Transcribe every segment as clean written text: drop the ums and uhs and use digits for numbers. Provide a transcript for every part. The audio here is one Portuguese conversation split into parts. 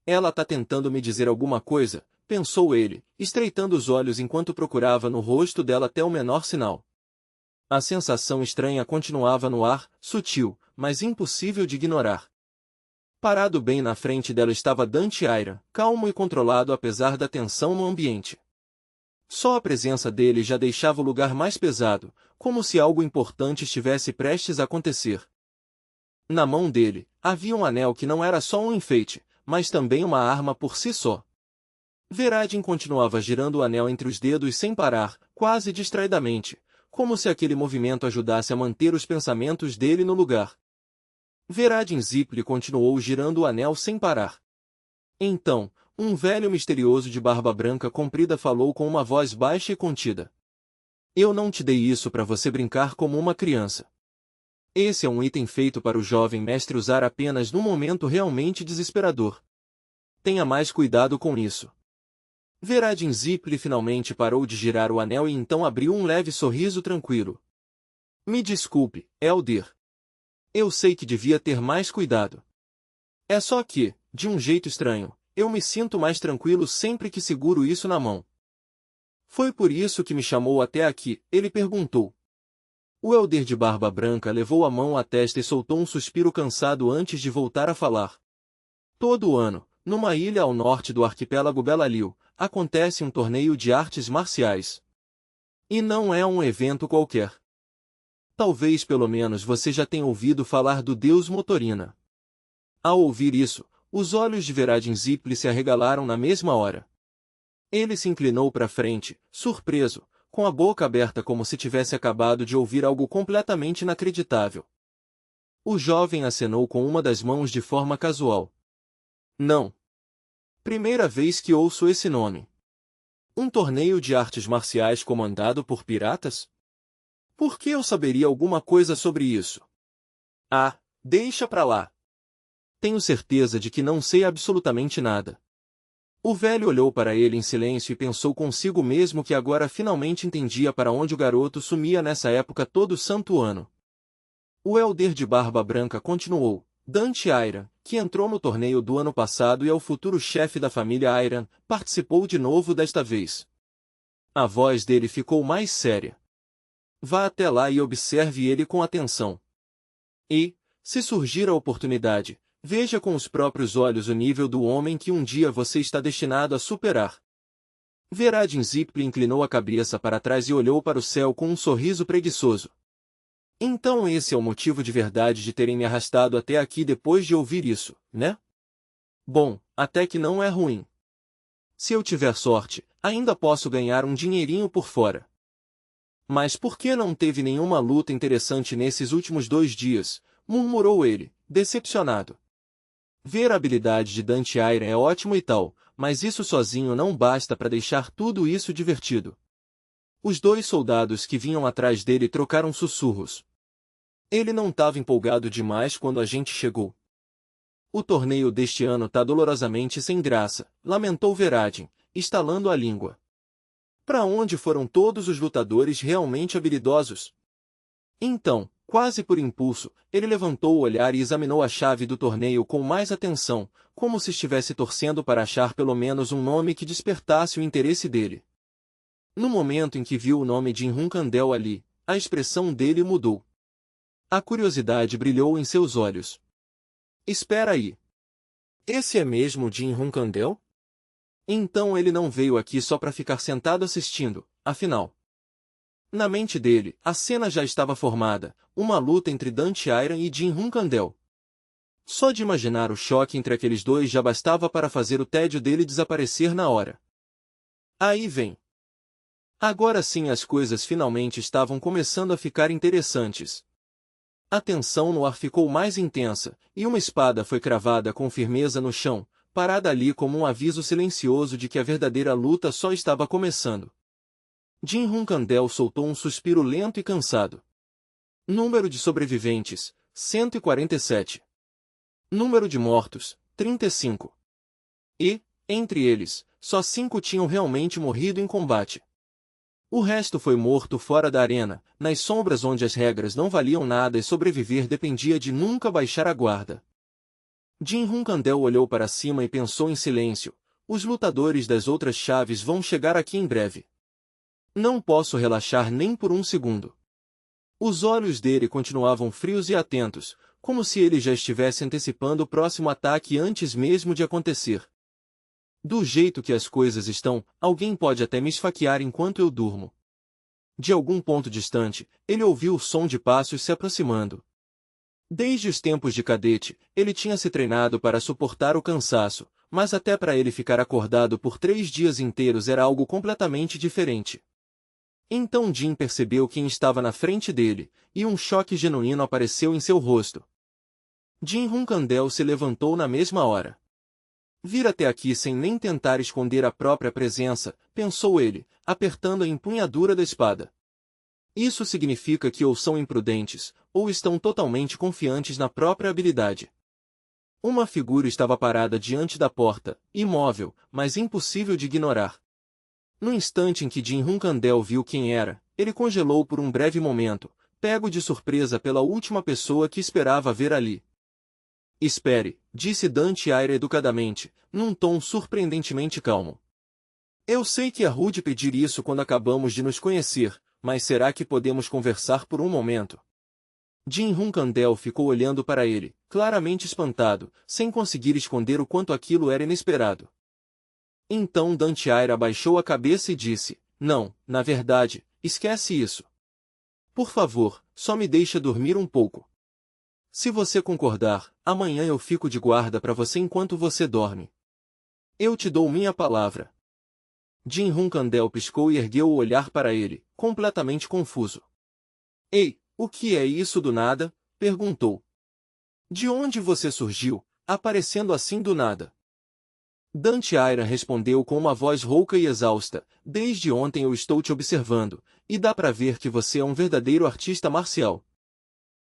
Ela tá tentando me dizer alguma coisa, pensou ele, estreitando os olhos enquanto procurava no rosto dela até o menor sinal. A sensação estranha continuava no ar, sutil, mas impossível de ignorar. Parado bem na frente dela estava Dante Iron, calmo e controlado apesar da tensão no ambiente. Só a presença dele já deixava o lugar mais pesado, como se algo importante estivesse prestes a acontecer. Na mão dele, havia um anel que não era só um enfeite, mas também uma arma por si só. Veradin continuava girando o anel entre os dedos sem parar, quase distraidamente, como se aquele movimento ajudasse a manter os pensamentos dele no lugar. Veradin Zipli continuou girando o anel sem parar. Então, um velho misterioso de barba branca comprida falou com uma voz baixa e contida. Eu não te dei isso para você brincar como uma criança. Esse é um item feito para o jovem mestre usar apenas num momento realmente desesperador. Tenha mais cuidado com isso. Veradin Zipli finalmente parou de girar o anel e então abriu um leve sorriso tranquilo. Me desculpe, Elder. Eu sei que devia ter mais cuidado. É só que, de um jeito estranho, eu me sinto mais tranquilo sempre que seguro isso na mão. Foi por isso que me chamou até aqui, ele perguntou. O Elder de barba branca levou a mão à testa e soltou um suspiro cansado antes de voltar a falar. Todo ano, numa ilha ao norte do arquipélago Belalil, acontece um torneio de artes marciais. E não é um evento qualquer. Talvez pelo menos você já tenha ouvido falar do deus Motorina. Ao ouvir isso, os olhos de Veradin Zipli se arregalaram na mesma hora. Ele se inclinou para frente, surpreso, com a boca aberta como se tivesse acabado de ouvir algo completamente inacreditável. O jovem acenou com uma das mãos de forma casual. Não. Primeira vez que ouço esse nome. Um torneio de artes marciais comandado por piratas? Por que eu saberia alguma coisa sobre isso? Ah, deixa pra lá. Tenho certeza de que não sei absolutamente nada. O velho olhou para ele em silêncio e pensou consigo mesmo que agora finalmente entendia para onde o garoto sumia nessa época todo santo ano. O Elder de barba branca continuou. Dante Iron, que entrou no torneio do ano passado e é o futuro chefe da família Iron, participou de novo desta vez. A voz dele ficou mais séria. Vá até lá e observe ele com atenção. E, se surgir a oportunidade, veja com os próprios olhos o nível do homem que um dia você está destinado a superar. Veradin Zipli inclinou a cabeça para trás e olhou para o céu com um sorriso preguiçoso. Então esse é o motivo de verdade de terem me arrastado até aqui depois de ouvir isso, né? Bom, até que não é ruim. Se eu tiver sorte, ainda posso ganhar um dinheirinho por fora. Mas por que não teve nenhuma luta interessante nesses últimos 2 dias? Murmurou ele, decepcionado. Ver a habilidade de Dante Iron é ótimo e tal, mas isso sozinho não basta para deixar tudo isso divertido. Os 2 soldados que vinham atrás dele trocaram sussurros. Ele não estava empolgado demais quando a gente chegou. O torneio deste ano tá dolorosamente sem graça, lamentou Veradin, estalando a língua. Para onde foram todos os lutadores realmente habilidosos? Então, quase por impulso, ele levantou o olhar e examinou a chave do torneio com mais atenção, como se estivesse torcendo para achar pelo menos um nome que despertasse o interesse dele. No momento em que viu o nome de Inhunkandel ali, a expressão dele mudou. A curiosidade brilhou em seus olhos. Espera aí. Esse é mesmo Jin Hunkandel? Então ele não veio aqui só para ficar sentado assistindo, afinal. Na mente dele, a cena já estava formada, uma luta entre Dante Iron e Jin Hunkandel. Só de imaginar o choque entre aqueles dois já bastava para fazer o tédio dele desaparecer na hora. Aí vem. Agora sim as coisas finalmente estavam começando a ficar interessantes. A tensão no ar ficou mais intensa, e uma espada foi cravada com firmeza no chão, parada ali como um aviso silencioso de que a verdadeira luta só estava começando. Jin Hunkandel soltou um suspiro lento e cansado. Número de sobreviventes, 147. Número de mortos, 35. E, entre eles, só 5 tinham realmente morrido em combate. O resto foi morto fora da arena, nas sombras onde as regras não valiam nada e sobreviver dependia de nunca baixar a guarda. Jin Hunkandel olhou para cima e pensou em silêncio. Os lutadores das outras chaves vão chegar aqui em breve. Não posso relaxar nem por um segundo. Os olhos dele continuavam frios e atentos, como se ele já estivesse antecipando o próximo ataque antes mesmo de acontecer. Do jeito que as coisas estão, alguém pode até me esfaquear enquanto eu durmo. De algum ponto distante, ele ouviu o som de passos se aproximando. Desde os tempos de cadete, ele tinha se treinado para suportar o cansaço, mas até para ele ficar acordado por 3 dias inteiros era algo completamente diferente. Então Jin percebeu quem estava na frente dele, e um choque genuíno apareceu em seu rosto. Jin Hunkandel se levantou na mesma hora. Vir até aqui sem nem tentar esconder a própria presença, pensou ele, apertando a empunhadura da espada. Isso significa que ou são imprudentes, ou estão totalmente confiantes na própria habilidade. Uma figura estava parada diante da porta, imóvel, mas impossível de ignorar. No instante em que Jin Hunkandel viu quem era, ele congelou por um breve momento, pego de surpresa pela última pessoa que esperava ver ali. Espere, disse Dante Aira educadamente, num tom surpreendentemente calmo. Eu sei que é rude pedir isso quando acabamos de nos conhecer, mas será que podemos conversar por um momento? Jin Hunkandel ficou olhando para ele, claramente espantado, sem conseguir esconder o quanto aquilo era inesperado. Então Dante Aira abaixou a cabeça e disse, não, na verdade, esquece isso. Por favor, só me deixa dormir um pouco. Se você concordar, amanhã eu fico de guarda para você enquanto você dorme. Eu te dou minha palavra. Jin Hunkandel piscou e ergueu o olhar para ele, completamente confuso. Ei, o que é isso do nada? Perguntou. De onde você surgiu, aparecendo assim do nada? Dante Aira respondeu com uma voz rouca e exausta, desde ontem eu estou te observando, e dá para ver que você é um verdadeiro artista marcial.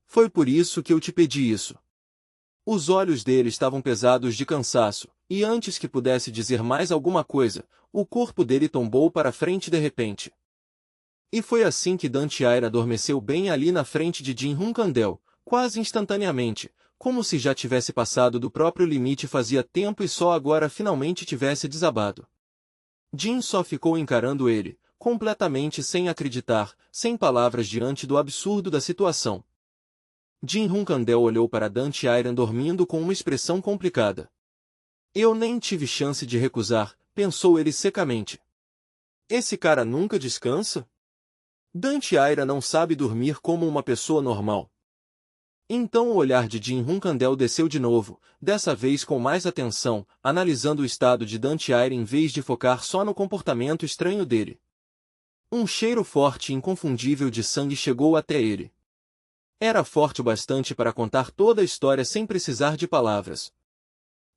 Foi por isso que eu te pedi isso. Os olhos dele estavam pesados de cansaço, e antes que pudesse dizer mais alguma coisa, o corpo dele tombou para frente de repente. E foi assim que Dante Aira adormeceu bem ali na frente de Jin Hunkandel, quase instantaneamente, como se já tivesse passado do próprio limite fazia tempo e só agora finalmente tivesse desabado. Jin só ficou encarando ele, completamente sem acreditar, sem palavras diante do absurdo da situação. Jin Hunkandel olhou para Dante Aira dormindo com uma expressão complicada. Eu nem tive chance de recusar, pensou ele secamente. Esse cara nunca descansa? Dante Aira não sabe dormir como uma pessoa normal. Então o olhar de Jin Hunkandel desceu de novo, dessa vez com mais atenção, analisando o estado de Dante Aira em vez de focar só no comportamento estranho dele. Um cheiro forte e inconfundível de sangue chegou até ele. Era forte o bastante para contar toda a história sem precisar de palavras.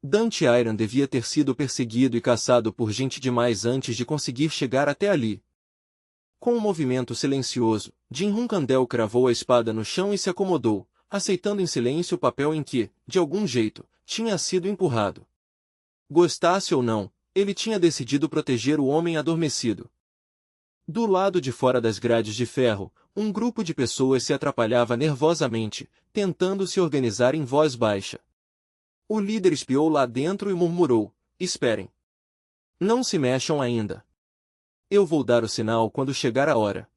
Dante Aira devia ter sido perseguido e caçado por gente demais antes de conseguir chegar até ali. Com um movimento silencioso, Jin Hunkandel cravou a espada no chão e se acomodou, aceitando em silêncio o papel em que, de algum jeito, tinha sido empurrado. Gostasse ou não, ele tinha decidido proteger o homem adormecido. Do lado de fora das grades de ferro, um grupo de pessoas se atrapalhava nervosamente, tentando se organizar em voz baixa. O líder espiou lá dentro e murmurou, esperem. Não se mexam ainda. Eu vou dar o sinal quando chegar a hora.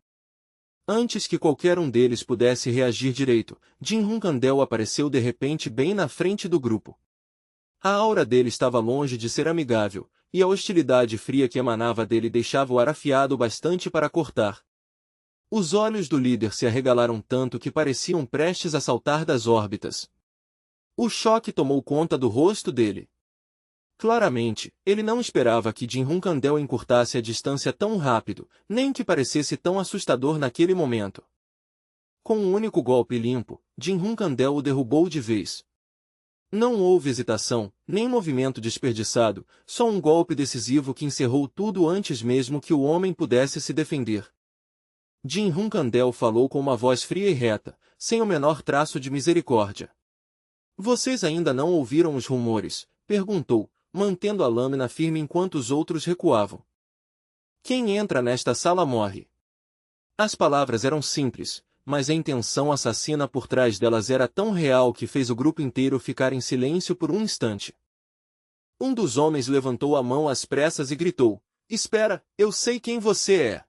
Antes que qualquer um deles pudesse reagir direito, Jin Hunkandel apareceu de repente bem na frente do grupo. A aura dele estava longe de ser amigável, e a hostilidade fria que emanava dele deixava o ar afiado bastante para cortar. Os olhos do líder se arregalaram tanto que pareciam prestes a saltar das órbitas. O choque tomou conta do rosto dele. Claramente, ele não esperava que Jin Hunkandel encurtasse a distância tão rápido, nem que parecesse tão assustador naquele momento. Com um único golpe limpo, Jin Hunkandel o derrubou de vez. Não houve hesitação, nem movimento desperdiçado, só um golpe decisivo que encerrou tudo antes mesmo que o homem pudesse se defender. Jin Hunkandel falou com uma voz fria e reta, sem o menor traço de misericórdia. Vocês ainda não ouviram os rumores? Perguntou, mantendo a lâmina firme enquanto os outros recuavam. Quem entra nesta sala morre. As palavras eram simples, mas a intenção assassina por trás delas era tão real que fez o grupo inteiro ficar em silêncio por um instante. Um dos homens levantou a mão às pressas e gritou: "Espera, eu sei quem você é.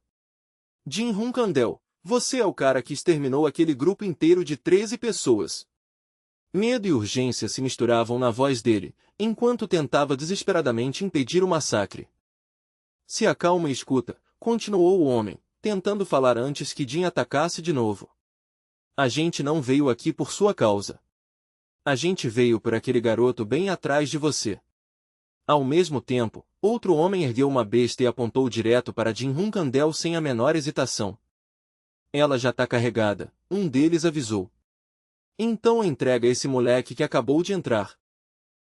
Jin Hunkandel, você é o cara que exterminou aquele grupo inteiro de 13 pessoas." Medo e urgência se misturavam na voz dele, enquanto tentava desesperadamente impedir o massacre. "Se acalma e escuta", continuou o homem, tentando falar antes que Jin atacasse de novo. "A gente não veio aqui por sua causa. A gente veio por aquele garoto bem atrás de você." Ao mesmo tempo, outro homem ergueu uma besta e apontou direto para Jin Hunkandel sem a menor hesitação. "Ela já tá carregada", um deles avisou. "Então entrega esse moleque que acabou de entrar."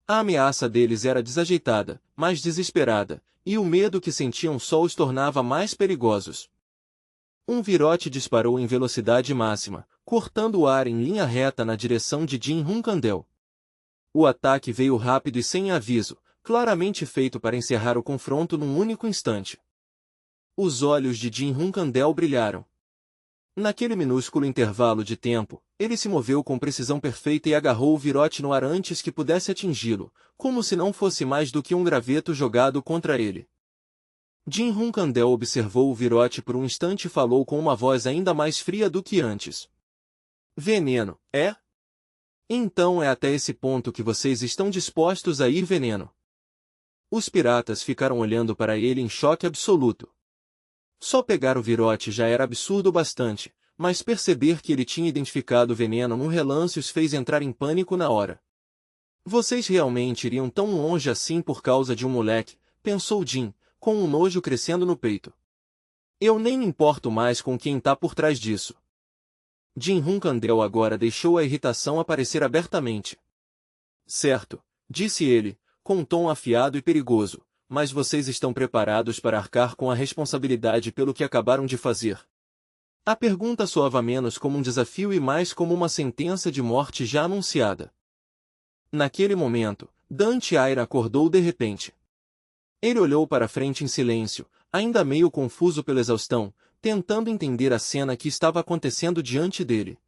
A ameaça deles era desajeitada, mas desesperada, e o medo que sentiam só os tornava mais perigosos. Um virote disparou em velocidade máxima, cortando o ar em linha reta na direção de Jin Hunkandel. O ataque veio rápido e sem aviso, claramente feito para encerrar o confronto num único instante. Os olhos de Jin Hunkandel brilharam. Naquele minúsculo intervalo de tempo, ele se moveu com precisão perfeita e agarrou o virote no ar antes que pudesse atingi-lo, como se não fosse mais do que um graveto jogado contra ele. Jin Hunkandel observou o virote por um instante e falou com uma voz ainda mais fria do que antes. "Veneno, é? Então é até esse ponto que vocês estão dispostos a ir, veneno?" Os piratas ficaram olhando para ele em choque absoluto. Só pegar o virote já era absurdo bastante, mas perceber que ele tinha identificado o veneno num relance os fez entrar em pânico na hora. "Vocês realmente iriam tão longe assim por causa de um moleque?", pensou Jin, com um nojo crescendo no peito. "Eu nem me importo mais com quem tá por trás disso." Jin Hunkandel agora deixou a irritação aparecer abertamente. "Certo", disse ele, com um tom afiado e perigoso, "mas vocês estão preparados para arcar com a responsabilidade pelo que acabaram de fazer?" A pergunta soava menos como um desafio e mais como uma sentença de morte já anunciada. Naquele momento, Dante Aira acordou de repente. Ele olhou para frente em silêncio, ainda meio confuso pela exaustão, tentando entender a cena que estava acontecendo diante dele.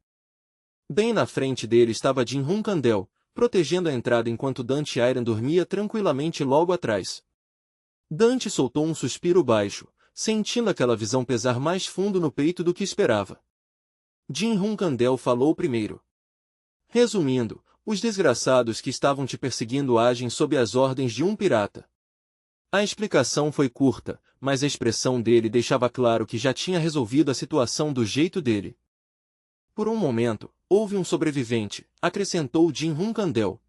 Bem na frente dele estava Jin Hunkandel, protegendo a entrada enquanto Dante Iron dormia tranquilamente logo atrás. Dante soltou um suspiro baixo, sentindo aquela visão pesar mais fundo no peito do que esperava. Jin Hunkandel falou primeiro. "Resumindo, os desgraçados que estavam te perseguindo agem sob as ordens de um pirata." A explicação foi curta, mas a expressão dele deixava claro que já tinha resolvido a situação do jeito dele. "Por um momento, houve um sobrevivente", acrescentou Jin Hunkandel.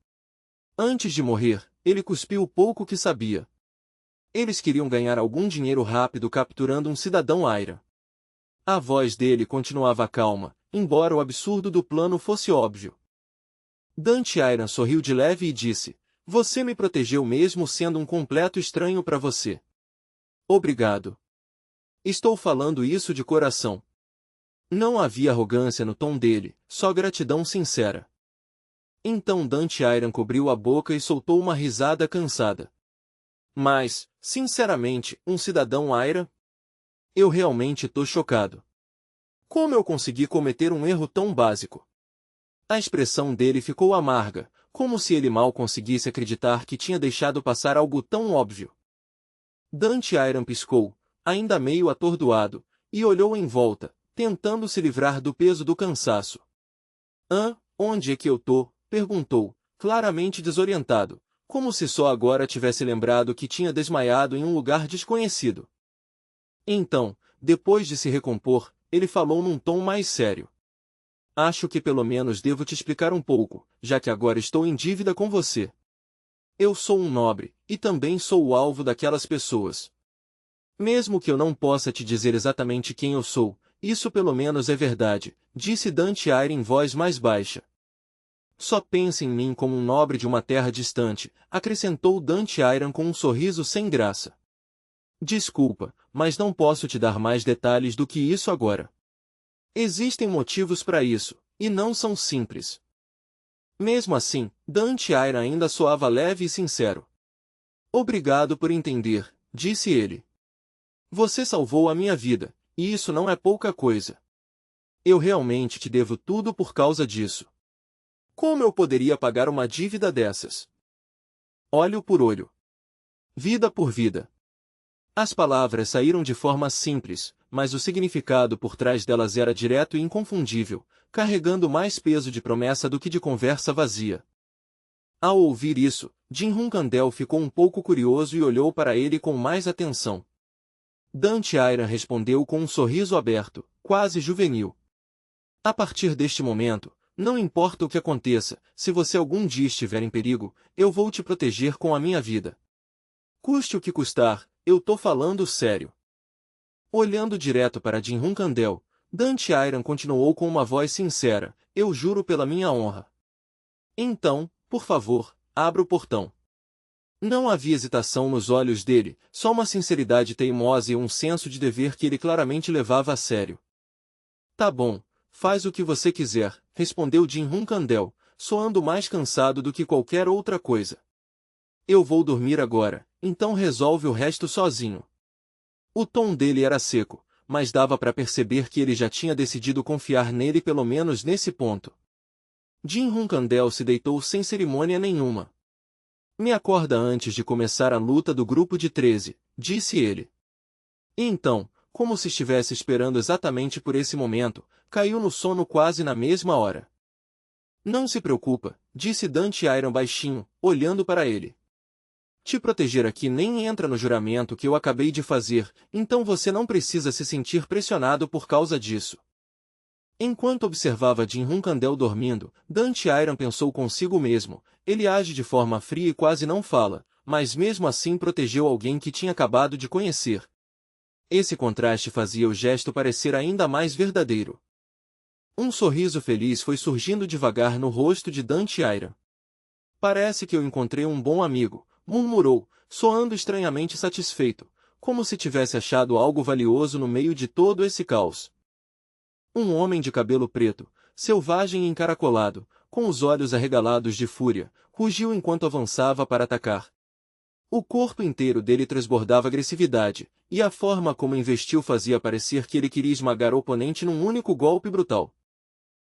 "Antes de morrer, ele cuspiu o pouco que sabia. Eles queriam ganhar algum dinheiro rápido capturando um cidadão Aira." A voz dele continuava calma, embora o absurdo do plano fosse óbvio. Dante Iron sorriu de leve e disse: "Você me protegeu mesmo sendo um completo estranho para você." "Obrigado. Estou falando isso de coração." Não havia arrogância no tom dele, só gratidão sincera. Então Dante Iron cobriu a boca e soltou uma risada cansada. "Mas, sinceramente, um cidadão Aira? Eu realmente tô chocado. Como eu consegui cometer um erro tão básico?" A expressão dele ficou amarga, como se ele mal conseguisse acreditar que tinha deixado passar algo tão óbvio. Dante Iron piscou, ainda meio atordoado, e olhou em volta, tentando se livrar do peso do cansaço. Onde é que eu tô?", perguntou, claramente desorientado, como se só agora tivesse lembrado que tinha desmaiado em um lugar desconhecido. Então, depois de se recompor, ele falou num tom mais sério. "Acho que pelo menos devo te explicar um pouco, já que agora estou em dívida com você. Eu sou um nobre, e também sou o alvo daquelas pessoas. Mesmo que eu não possa te dizer exatamente quem eu sou, isso pelo menos é verdade", disse Dante Iron em voz mais baixa. "Só pense em mim como um nobre de uma terra distante", acrescentou Dante Iron com um sorriso sem graça. "Desculpa, mas não posso te dar mais detalhes do que isso agora. Existem motivos para isso, e não são simples." Mesmo assim, Dante Iron ainda soava leve e sincero. "Obrigado por entender", disse ele. "Você salvou a minha vida, e isso não é pouca coisa." Eu realmente te devo tudo por causa disso. Como eu poderia pagar uma dívida dessas? Olho por olho. Vida por vida. As palavras saíram de forma simples, mas o significado por trás delas era direto e inconfundível, carregando mais peso de promessa do que de conversa vazia. Ao ouvir isso, Jin Kandel ficou um pouco curioso e olhou para ele com mais atenção. Dante Iron respondeu com um sorriso aberto, quase juvenil. A partir deste momento, não importa o que aconteça, se você algum dia estiver em perigo, eu vou te proteger com a minha vida. Custe o que custar, eu tô falando sério. Olhando direto para Jin Kandel, Dante Iron continuou com uma voz sincera, eu juro pela minha honra. Então, por favor, abra o portão. Não havia hesitação nos olhos dele, só uma sinceridade teimosa e um senso de dever que ele claramente levava a sério. Tá bom, faz o que você quiser, respondeu Jin Kandel, soando mais cansado do que qualquer outra coisa. Eu vou dormir agora, então resolve o resto sozinho. O tom dele era seco, mas dava para perceber que ele já tinha decidido confiar nele pelo menos nesse ponto. Jin Kandel se deitou sem cerimônia nenhuma. Me acorda antes de começar a luta do grupo de 13, disse ele. E então, como se estivesse esperando exatamente por esse momento, caiu no sono quase na mesma hora. Não se preocupa, disse Dante Iron baixinho, olhando para ele. Te proteger aqui nem entra no juramento que eu acabei de fazer, então você não precisa se sentir pressionado por causa disso. Enquanto observava Jin Kandel dormindo, Dante Iron pensou consigo mesmo, ele age de forma fria e quase não fala, mas mesmo assim protegeu alguém que tinha acabado de conhecer. Esse contraste fazia o gesto parecer ainda mais verdadeiro. Um sorriso feliz foi surgindo devagar no rosto de Dante Iron. Parece que eu encontrei um bom amigo, murmurou, soando estranhamente satisfeito, como se tivesse achado algo valioso no meio de todo esse caos. Um homem de cabelo preto, selvagem e encaracolado, com os olhos arregalados de fúria, rugiu enquanto avançava para atacar. O corpo inteiro dele transbordava agressividade, e a forma como investiu fazia parecer que ele queria esmagar o oponente num único golpe brutal.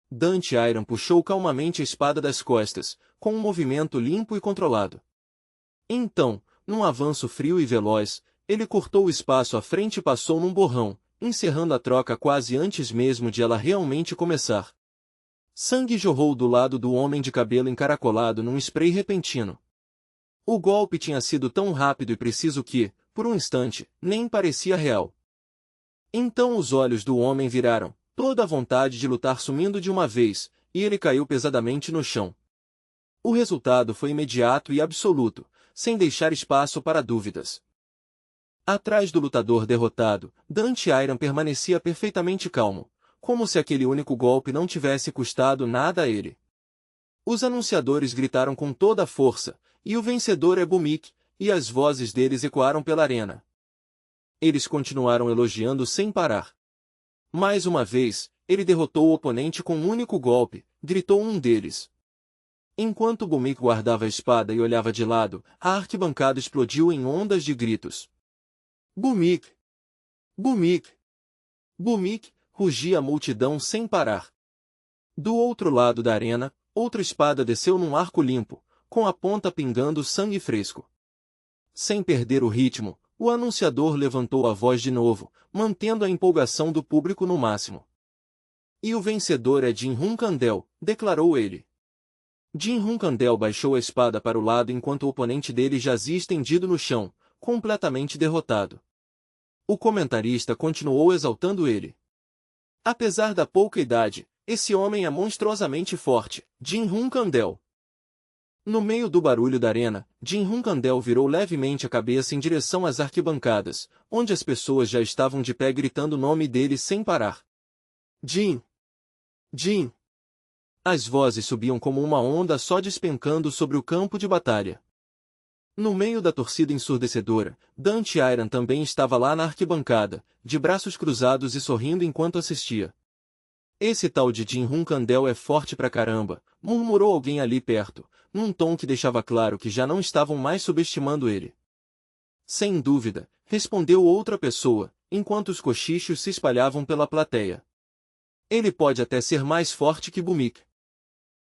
Dante Iron puxou calmamente a espada das costas, com um movimento limpo e controlado. Então, num avanço frio e veloz, ele cortou o espaço à frente e passou num borrão, encerrando a troca quase antes mesmo de ela realmente começar. Sangue jorrou do lado do homem de cabelo encaracolado num spray repentino. O golpe tinha sido tão rápido e preciso que, por um instante, nem parecia real. Então os olhos do homem viraram, toda a vontade de lutar sumindo de uma vez, e ele caiu pesadamente no chão. O resultado foi imediato e absoluto, sem deixar espaço para dúvidas. Atrás do lutador derrotado, Dante Iron permanecia perfeitamente calmo, como se aquele único golpe não tivesse custado nada a ele. Os anunciadores gritaram com toda a força, e o vencedor é Bumik, e as vozes deles ecoaram pela arena. Eles continuaram elogiando sem parar. Mais uma vez, ele derrotou o oponente com um único golpe, gritou um deles. Enquanto Bumik guardava a espada e olhava de lado, a arquibancada explodiu em ondas de gritos. Bumik! Bumik! Bumik! Rugia a multidão sem parar. Do outro lado da arena, outra espada desceu num arco limpo, com a ponta pingando sangue fresco. Sem perder o ritmo, o anunciador levantou a voz de novo, mantendo a empolgação do público no máximo. E o vencedor é Jin Kandel, declarou ele. Jin Kandel baixou a espada para o lado enquanto o oponente dele jazia estendido no chão, completamente derrotado. O comentarista continuou exaltando ele. Apesar da pouca idade, esse homem é monstruosamente forte, Jin Kandel. No meio do barulho da arena, Jin Kandel virou levemente a cabeça em direção às arquibancadas, onde as pessoas já estavam de pé gritando o nome dele sem parar. Jin! Jin! As vozes subiam como uma onda só despencando sobre o campo de batalha. No meio da torcida ensurdecedora, Dante Iron também estava lá na arquibancada, de braços cruzados e sorrindo enquanto assistia. Esse tal de Jin Kandel é forte pra caramba, murmurou alguém ali perto, num tom que deixava claro que já não estavam mais subestimando ele. Sem dúvida, respondeu outra pessoa, enquanto os cochichos se espalhavam pela plateia. Ele pode até ser mais forte que Bumik.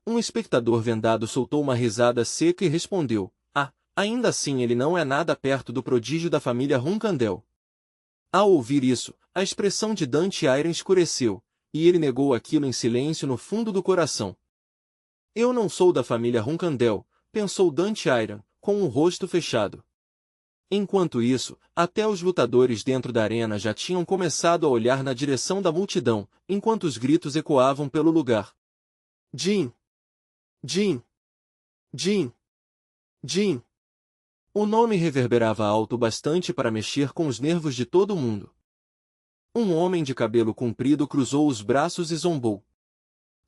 Um espectador vendado soltou uma risada seca e respondeu: Ah, ainda assim ele não é nada perto do prodígio da família Runkandel. Ao ouvir isso, a expressão de Dante Iron escureceu, e ele negou aquilo em silêncio no fundo do coração. Eu não sou da família Runkandel, pensou Dante Iron, com o rosto fechado. Enquanto isso, até os lutadores dentro da arena já tinham começado a olhar na direção da multidão, enquanto os gritos ecoavam pelo lugar. Jin! Jin! Jin! Jin! O nome reverberava alto bastante para mexer com os nervos de todo mundo. Um homem de cabelo comprido cruzou os braços e zombou.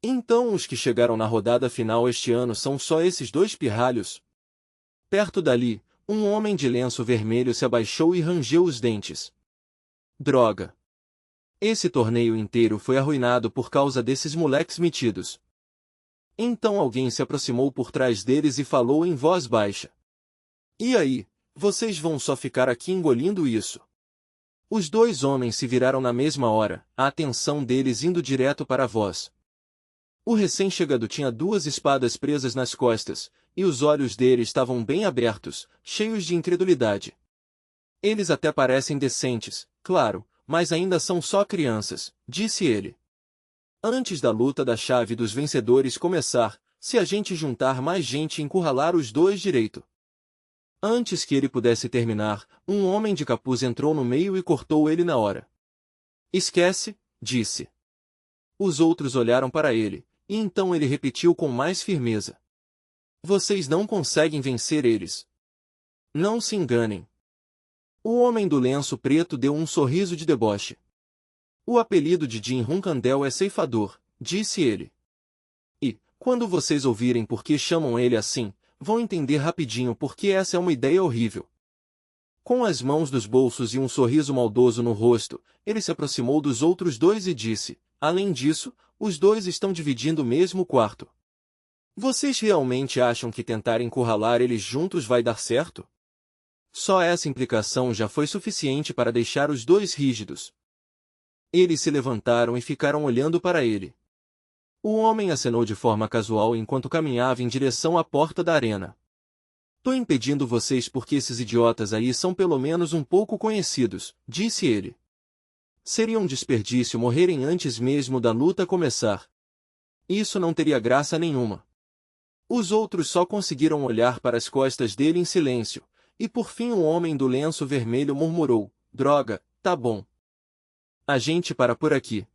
Então os que chegaram na rodada final este ano são só esses dois pirralhos? Perto dali, um homem de lenço vermelho se abaixou e rangeu os dentes. Droga! Esse torneio inteiro foi arruinado por causa desses moleques metidos. Então alguém se aproximou por trás deles e falou em voz baixa. E aí, vocês vão só ficar aqui engolindo isso? Os dois homens se viraram na mesma hora, a atenção deles indo direto para a voz. O recém-chegado tinha duas espadas presas nas costas, e os olhos dele estavam bem abertos, cheios de incredulidade. Eles até parecem decentes, claro, mas ainda são só crianças, disse ele. Antes da luta da chave dos vencedores começar, se a gente juntar mais gente e encurralar os dois direito. Antes que ele pudesse terminar, um homem de capuz entrou no meio e cortou ele na hora. Esquece, disse. Os outros olharam para ele, e então ele repetiu com mais firmeza. Vocês não conseguem vencer eles. Não se enganem. O homem do lenço preto deu um sorriso de deboche. O apelido de Jin Runkandel é ceifador, disse ele. E, quando vocês ouvirem por que chamam ele assim, vão entender rapidinho porque essa é uma ideia horrível. Com as mãos nos bolsos e um sorriso maldoso no rosto, ele se aproximou dos outros dois e disse, além disso, os dois estão dividindo o mesmo quarto. Vocês realmente acham que tentar encurralar eles juntos vai dar certo? Só essa implicação já foi suficiente para deixar os dois rígidos. Eles se levantaram e ficaram olhando para ele. O homem acenou de forma casual enquanto caminhava em direção à porta da arena. Tô impedindo vocês porque esses idiotas aí são pelo menos um pouco conhecidos, disse ele. Seria um desperdício morrerem antes mesmo da luta começar. Isso não teria graça nenhuma. Os outros só conseguiram olhar para as costas dele em silêncio, e por fim o homem do lenço vermelho murmurou, droga, tá bom. A gente para por aqui.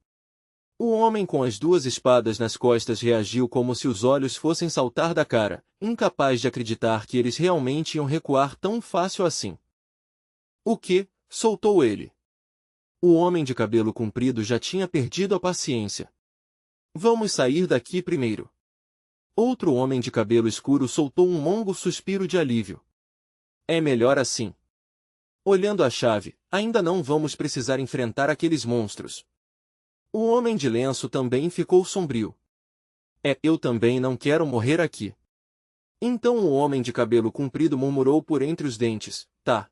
O homem com as duas espadas nas costas reagiu como se os olhos fossem saltar da cara, incapaz de acreditar que eles realmente iam recuar tão fácil assim. O quê? Soltou ele. O homem de cabelo comprido já tinha perdido a paciência. Vamos sair daqui primeiro. Outro homem de cabelo escuro soltou um longo suspiro de alívio. É melhor assim. Olhando a chave, ainda não vamos precisar enfrentar aqueles monstros. O homem de lenço também ficou sombrio. Eu também não quero morrer aqui. Então o homem de cabelo comprido murmurou por entre os dentes, tá.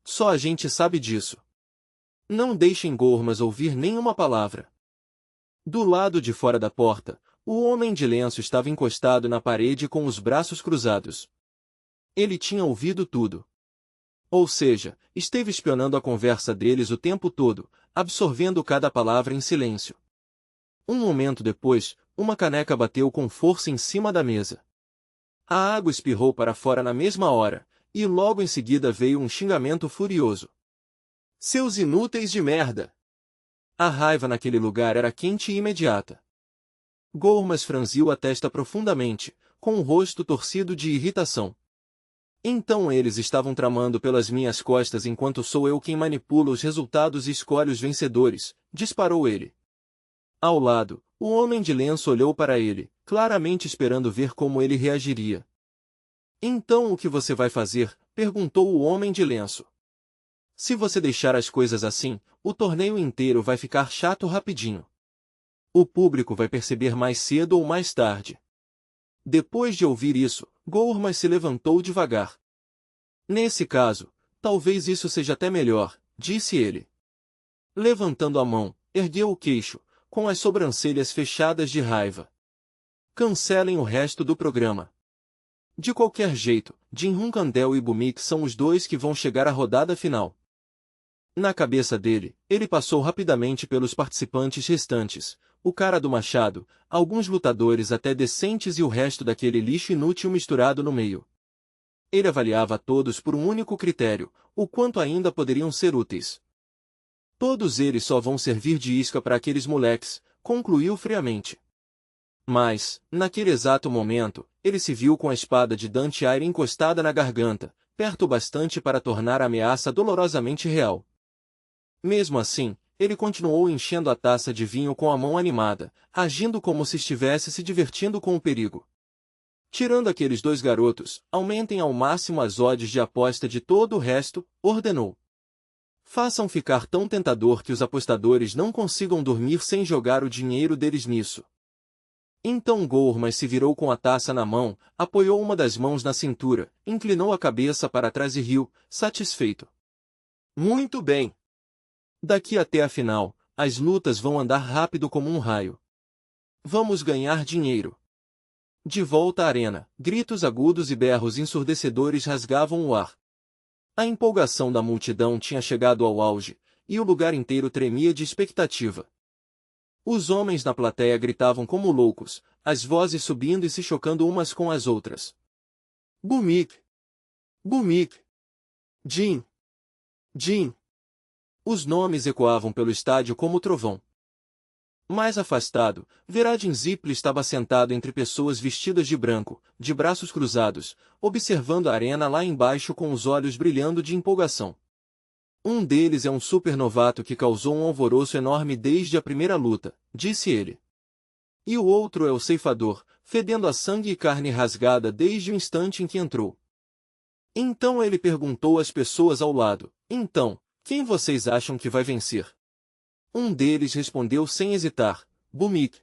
Só a gente sabe disso. Não deixem Gormas ouvir nenhuma palavra. Do lado de fora da porta, o homem de lenço estava encostado na parede com os braços cruzados. Ele tinha ouvido tudo. Ou seja, esteve espionando a conversa deles o tempo todo, absorvendo cada palavra em silêncio. Um momento depois, uma caneca bateu com força em cima da mesa. A água espirrou para fora na mesma hora, e logo em seguida veio um xingamento furioso. Seus inúteis de merda! A raiva naquele lugar era quente e imediata. Gormas franziu a testa profundamente, com o rosto torcido de irritação. Então eles estavam tramando pelas minhas costas enquanto sou eu quem manipula os resultados e escolhe os vencedores, disparou ele. Ao lado, o homem de lenço olhou para ele, claramente esperando ver como ele reagiria. Então o que você vai fazer? Perguntou o homem de lenço. Se você deixar as coisas assim, o torneio inteiro vai ficar chato rapidinho. O público vai perceber mais cedo ou mais tarde. Depois de ouvir isso, Gormas se levantou devagar. Nesse caso, talvez isso seja até melhor, disse ele. Levantando a mão, ergueu o queixo, com as sobrancelhas fechadas de raiva. Cancelem o resto do programa. De qualquer jeito, Jin Hunkandel e Bhumik são os dois que vão chegar à rodada final. Na cabeça dele, ele passou rapidamente pelos participantes restantes, o cara do machado, alguns lutadores até decentes e o resto daquele lixo inútil misturado no meio. Ele avaliava todos por um único critério, o quanto ainda poderiam ser úteis. Todos eles só vão servir de isca para aqueles moleques, concluiu friamente. Mas, naquele exato momento, ele se viu com a espada de Dantiaire encostada na garganta, perto bastante para tornar a ameaça dolorosamente real. Mesmo assim, ele continuou enchendo a taça de vinho com a mão animada, agindo como se estivesse se divertindo com o perigo. Tirando aqueles dois garotos, aumentem ao máximo as odds de aposta de todo o resto, ordenou. Façam ficar tão tentador que os apostadores não consigam dormir sem jogar o dinheiro deles nisso. Então Gourmas se virou com a taça na mão, apoiou uma das mãos na cintura, inclinou a cabeça para trás e riu, satisfeito. Muito bem! Daqui até a final, as lutas vão andar rápido como um raio. Vamos ganhar dinheiro. De volta à arena, gritos agudos e berros ensurdecedores rasgavam o ar. A empolgação da multidão tinha chegado ao auge, e o lugar inteiro tremia de expectativa. Os homens na plateia gritavam como loucos, as vozes subindo e se chocando umas com as outras. Bhumik! Bhumik! Jin! Jin! Os nomes ecoavam pelo estádio como trovão. Mais afastado, Veradin Zipli estava sentado entre pessoas vestidas de branco, de braços cruzados, observando a arena lá embaixo com os olhos brilhando de empolgação. Um deles é um supernovato que causou um alvoroço enorme desde a primeira luta, disse ele. E o outro é o ceifador, fedendo a sangue e carne rasgada desde o instante em que entrou. Então ele perguntou às pessoas ao lado, então, quem vocês acham que vai vencer? Um deles respondeu sem hesitar, Bhumik.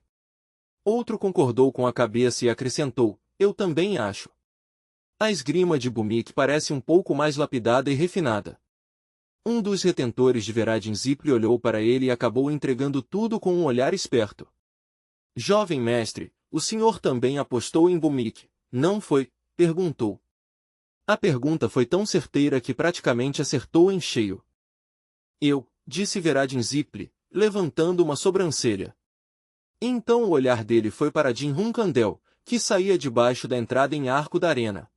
Outro concordou com a cabeça e acrescentou, eu também acho. A esgrima de Bhumik parece um pouco mais lapidada e refinada. Um dos retentores de Veradin Zipli olhou para ele e acabou entregando tudo com um olhar esperto. Jovem mestre, o senhor também apostou em Bhumik, não foi? Perguntou. A pergunta foi tão certeira que praticamente acertou em cheio. Eu, disse Veradin Zipli, levantando uma sobrancelha. Então o olhar dele foi para Jin Hunkandel, que saía debaixo da entrada em arco da arena.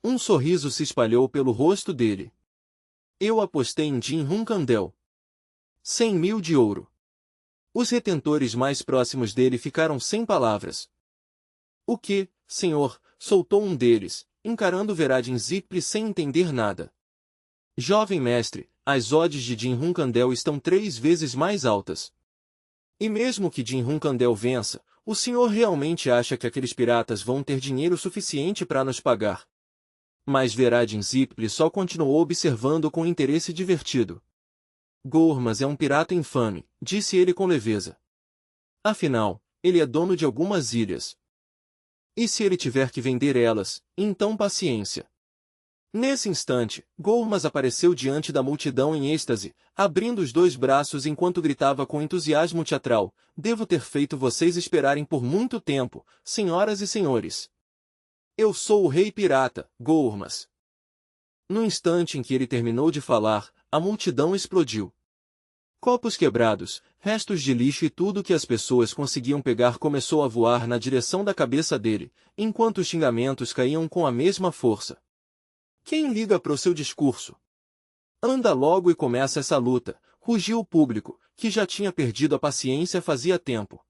Um sorriso se espalhou pelo rosto dele. Eu apostei em Jin Hunkandel. 100 mil de ouro. Os retentores mais próximos dele ficaram sem palavras. O que, senhor? Soltou um deles, encarando Veradin Zipli sem entender nada. Jovem mestre, as odds de Jin Hunkandel estão 3 vezes mais altas. E mesmo que Jin Hunkandel vença, o senhor realmente acha que aqueles piratas vão ter dinheiro suficiente para nos pagar? Mas Veradin Zipli só continuou observando com interesse divertido. Gourmas é um pirata infame, disse ele com leveza. Afinal, ele é dono de algumas ilhas. E se ele tiver que vender elas, então paciência. Nesse instante, Gourmas apareceu diante da multidão em êxtase, abrindo os 2 braços enquanto gritava com entusiasmo teatral, devo ter feito vocês esperarem por muito tempo, senhoras e senhores. Eu sou o rei pirata, Gourmas. No instante em que ele terminou de falar, a multidão explodiu. Copos quebrados, restos de lixo e tudo que as pessoas conseguiam pegar começou a voar na direção da cabeça dele, enquanto os xingamentos caíam com a mesma força. Quem liga pro seu discurso? Anda logo e começa essa luta, rugiu o público, que já tinha perdido a paciência fazia tempo.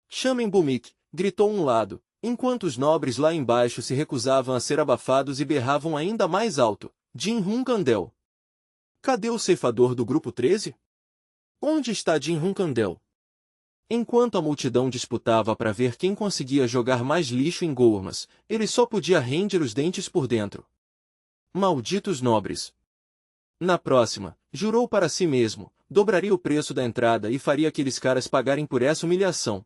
Chamem Bhumik, gritou um lado, enquanto os nobres lá embaixo se recusavam a ser abafados e berravam ainda mais alto, Jin Hunkandel. Cadê o ceifador do grupo 13? Onde está Jin Hunkandel? Enquanto a multidão disputava para ver quem conseguia jogar mais lixo em Gourmas, ele só podia render os dentes por dentro. Malditos nobres! Na próxima, jurou para si mesmo, dobraria o preço da entrada e faria aqueles caras pagarem por essa humilhação.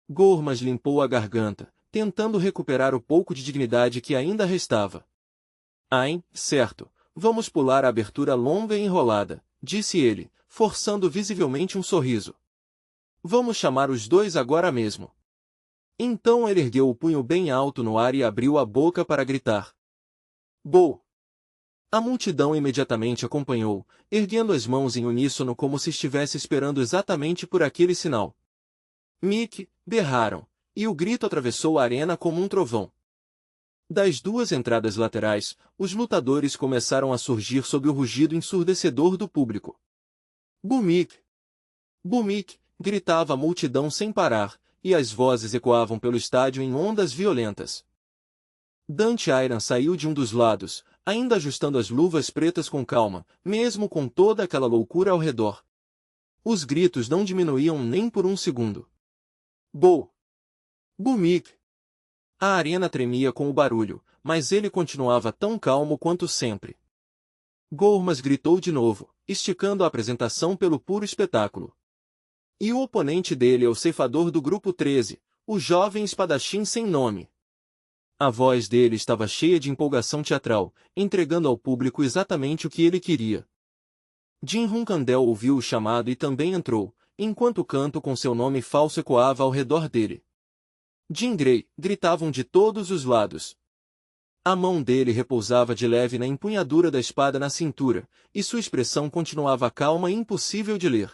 Gourmas limpou a garganta, tentando recuperar o pouco de dignidade que ainda restava. Ai, certo, vamos pular a abertura longa e enrolada, disse ele, forçando visivelmente um sorriso. Vamos chamar os dois agora mesmo. Então ele ergueu o punho bem alto no ar e abriu a boca para gritar. Bo! A multidão imediatamente acompanhou, erguendo as mãos em uníssono como se estivesse esperando exatamente por aquele sinal. Mick! Berraram, e o grito atravessou a arena como um trovão. Das duas entradas laterais, os lutadores começaram a surgir sob o rugido ensurdecedor do público. Bumik! Bumik! Gritava a multidão sem parar, e as vozes ecoavam pelo estádio em ondas violentas. Dante Iron saiu de um dos lados, ainda ajustando as luvas pretas com calma, mesmo com toda aquela loucura ao redor. Os gritos não diminuíam nem por um segundo. Bo! Bumik! A arena tremia com o barulho, mas ele continuava tão calmo quanto sempre. Gormas gritou de novo, esticando a apresentação pelo puro espetáculo. E o oponente dele é o ceifador do grupo 13, o jovem espadachim sem nome. A voz dele estava cheia de empolgação teatral, entregando ao público exatamente o que ele queria. Jim Hunkandel ouviu o chamado e também entrou, enquanto o canto com seu nome falso ecoava ao redor dele. Jim Grey! Gritavam de todos os lados. A mão dele repousava de leve na empunhadura da espada na cintura, e sua expressão continuava calma e impossível de ler.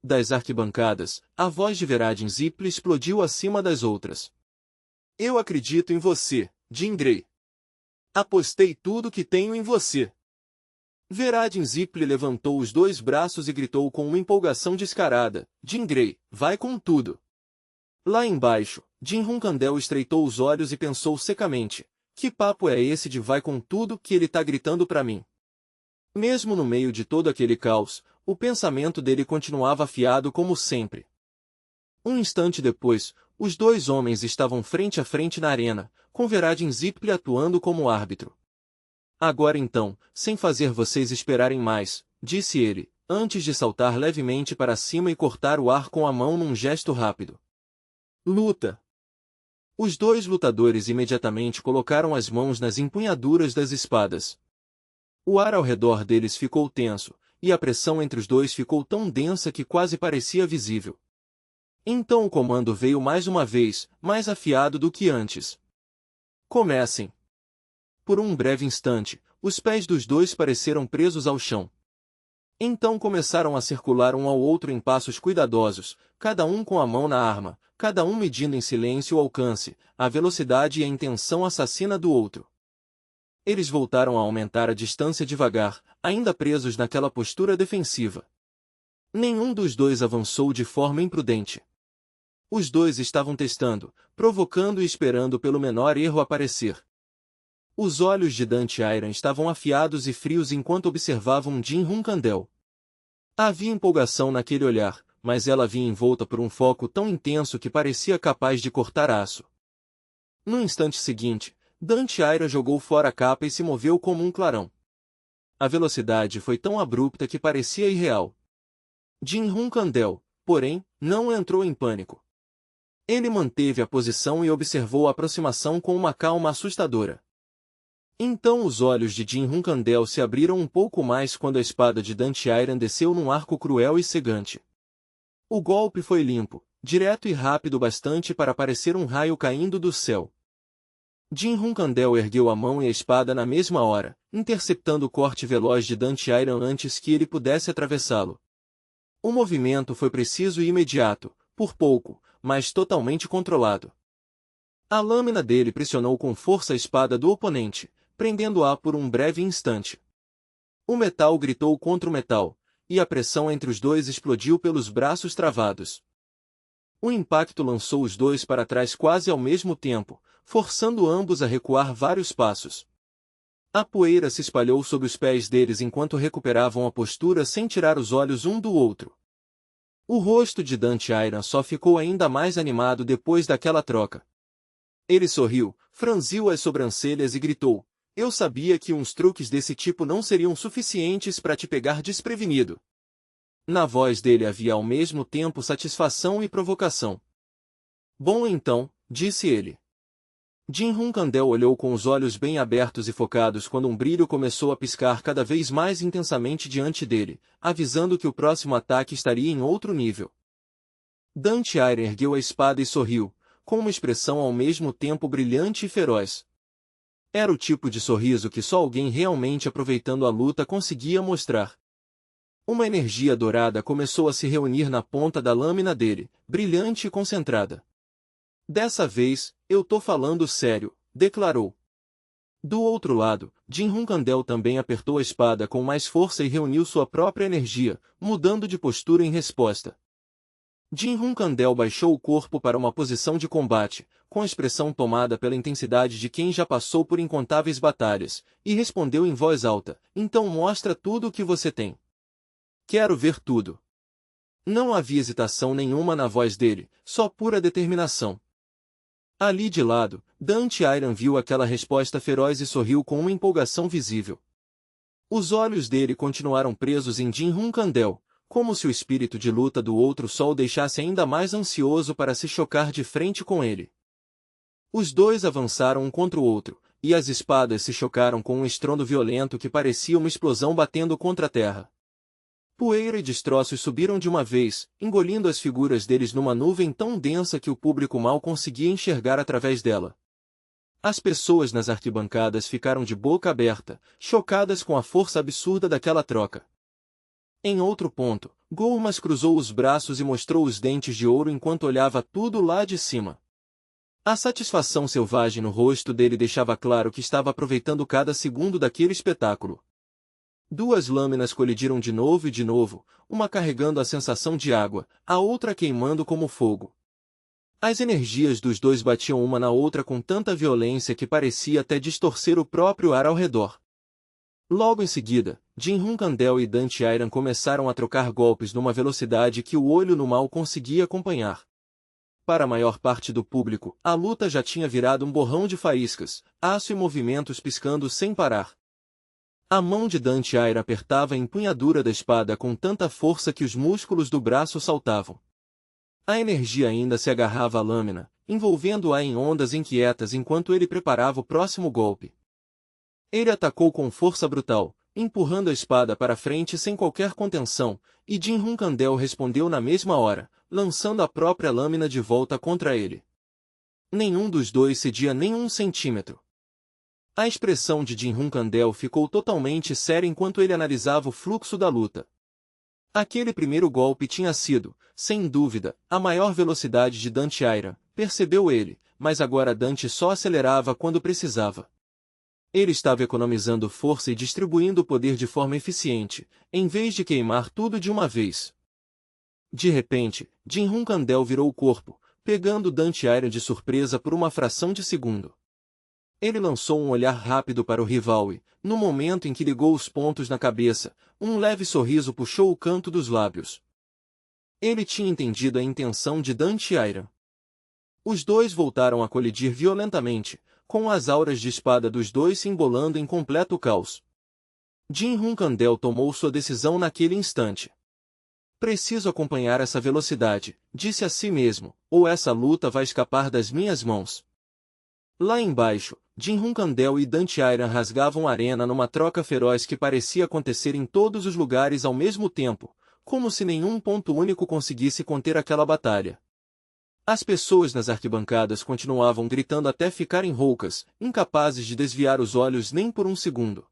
Das arquibancadas, a voz de Veradin Ziple explodiu acima das outras. Eu acredito em você, Jim Grey. Apostei tudo que tenho em você. Veradin Ziple levantou os dois braços e gritou com uma empolgação descarada. Jim Grey, vai com tudo. Lá embaixo, Jim Hunkandel estreitou os olhos e pensou secamente. Que papo é esse de vai com tudo que ele tá gritando pra mim? Mesmo no meio de todo aquele caos, o pensamento dele continuava afiado como sempre. Um instante depois, os dois homens estavam frente a frente na arena, com Veradin Ziple atuando como árbitro. Agora então, sem fazer vocês esperarem mais, disse ele, antes de saltar levemente para cima e cortar o ar com a mão num gesto rápido. Luta! Os dois lutadores imediatamente colocaram as mãos nas empunhaduras das espadas. O ar ao redor deles ficou tenso, e a pressão entre os dois ficou tão densa que quase parecia visível. Então o comando veio mais uma vez, mais afiado do que antes. Comecem! Por um breve instante, os pés dos dois pareceram presos ao chão. Então começaram a circular um ao outro em passos cuidadosos, cada um com a mão na arma, cada um medindo em silêncio o alcance, a velocidade e a intenção assassina do outro. Eles voltaram a aumentar a distância devagar, ainda presos naquela postura defensiva. Nenhum dos dois avançou de forma imprudente. Os dois estavam testando, provocando e esperando pelo menor erro aparecer. Os olhos de Dante Iron estavam afiados e frios enquanto observavam Jim Hunkandel. Havia empolgação naquele olhar, mas ela vinha envolta por um foco tão intenso que parecia capaz de cortar aço. No instante seguinte, Dante Iron jogou fora a capa e se moveu como um clarão. A velocidade foi tão abrupta que parecia irreal. Jim Hunkandel, porém, não entrou em pânico. Ele manteve a posição e observou a aproximação com uma calma assustadora. Então os olhos de Jim Hunkandel se abriram um pouco mais quando a espada de Dante Iron desceu num arco cruel e cegante. O golpe foi limpo, direto e rápido bastante para parecer um raio caindo do céu. Jim Hunkandel ergueu a mão e a espada na mesma hora, interceptando o corte veloz de Dante Iron antes que ele pudesse atravessá-lo. O movimento foi preciso e imediato, por pouco, mas totalmente controlado. A lâmina dele pressionou com força a espada do oponente, prendendo-a por um breve instante. O metal gritou contra o metal, e a pressão entre os dois explodiu pelos braços travados. O impacto lançou os dois para trás quase ao mesmo tempo, forçando ambos a recuar vários passos. A poeira se espalhou sob os pés deles enquanto recuperavam a postura sem tirar os olhos um do outro. O rosto de Dante Iron só ficou ainda mais animado depois daquela troca. Ele sorriu, franziu as sobrancelhas e gritou: Eu sabia que uns truques desse tipo não seriam suficientes para te pegar desprevenido. Na voz dele havia ao mesmo tempo satisfação e provocação. Bom então, disse ele. Jim Hunkandel olhou com os olhos bem abertos e focados quando um brilho começou a piscar cada vez mais intensamente diante dele, avisando que o próximo ataque estaria em outro nível. Dante Iron ergueu a espada e sorriu, com uma expressão ao mesmo tempo brilhante e feroz. Era o tipo de sorriso que só alguém realmente aproveitando a luta conseguia mostrar. Uma energia dourada começou a se reunir na ponta da lâmina dele, brilhante e concentrada. Dessa vez, eu tô falando sério, declarou. Do outro lado, Jin Hunkandel também apertou a espada com mais força e reuniu sua própria energia, mudando de postura em resposta. Jin Hunkandel baixou o corpo para uma posição de combate, com a expressão tomada pela intensidade de quem já passou por incontáveis batalhas, e respondeu em voz alta, então mostra tudo o que você tem. Quero ver tudo. Não havia hesitação nenhuma na voz dele, só pura determinação. Ali de lado, Dante Iron viu aquela resposta feroz e sorriu com uma empolgação visível. Os olhos dele continuaram presos em Jin Hunkandel, como se o espírito de luta do outro sol o deixasse ainda mais ansioso para se chocar de frente com ele. Os dois avançaram um contra o outro, e as espadas se chocaram com um estrondo violento que parecia uma explosão batendo contra a terra. Poeira e destroços subiram de uma vez, engolindo as figuras deles numa nuvem tão densa que o público mal conseguia enxergar através dela. As pessoas nas arquibancadas ficaram de boca aberta, chocadas com a força absurda daquela troca. Em outro ponto, Gormas cruzou os braços e mostrou os dentes de ouro enquanto olhava tudo lá de cima. A satisfação selvagem no rosto dele deixava claro que estava aproveitando cada segundo daquele espetáculo. Duas lâminas colidiram de novo, uma carregando a sensação de água, a outra queimando como fogo. As energias dos dois batiam uma na outra com tanta violência que parecia até distorcer o próprio ar ao redor. Logo em seguida, Jin Hunkandel e Dante Iron começaram a trocar golpes numa velocidade que o olho no mal conseguia acompanhar. Para a maior parte do público, a luta já tinha virado um borrão de faíscas, aço e movimentos piscando sem parar. A mão de Dante Iron apertava a empunhadura da espada com tanta força que os músculos do braço saltavam. A energia ainda se agarrava à lâmina, envolvendo-a em ondas inquietas enquanto ele preparava o próximo golpe. Ele atacou com força brutal, empurrando a espada para frente sem qualquer contenção, e Jin Hunkandel respondeu na mesma hora, lançando a própria lâmina de volta contra ele. Nenhum dos dois cedia nem um centímetro. A expressão de Jin Hunkandel ficou totalmente séria enquanto ele analisava o fluxo da luta. Aquele primeiro golpe tinha sido, sem dúvida, a maior velocidade de Dante Iron, percebeu ele, mas agora Dante só acelerava quando precisava. Ele estava economizando força e distribuindo o poder de forma eficiente, em vez de queimar tudo de uma vez. De repente, Jin Hunkandel virou o corpo, pegando Dante Iron de surpresa por uma fração de segundo. Ele lançou um olhar rápido para o rival e, no momento em que ligou os pontos na cabeça, um leve sorriso puxou o canto dos lábios. Ele tinha entendido a intenção de Dante Iron. Os dois voltaram a colidir violentamente, com as auras de espada dos dois se embolando em completo caos. Jin Hunkandel tomou sua decisão naquele instante. Preciso acompanhar essa velocidade, disse a si mesmo, ou essa luta vai escapar das minhas mãos. Lá embaixo, Jin Hunkandel e Dante Iron rasgavam a arena numa troca feroz que parecia acontecer em todos os lugares ao mesmo tempo, como se nenhum ponto único conseguisse conter aquela batalha. As pessoas nas arquibancadas continuavam gritando até ficarem roucas, incapazes de desviar os olhos nem por um segundo.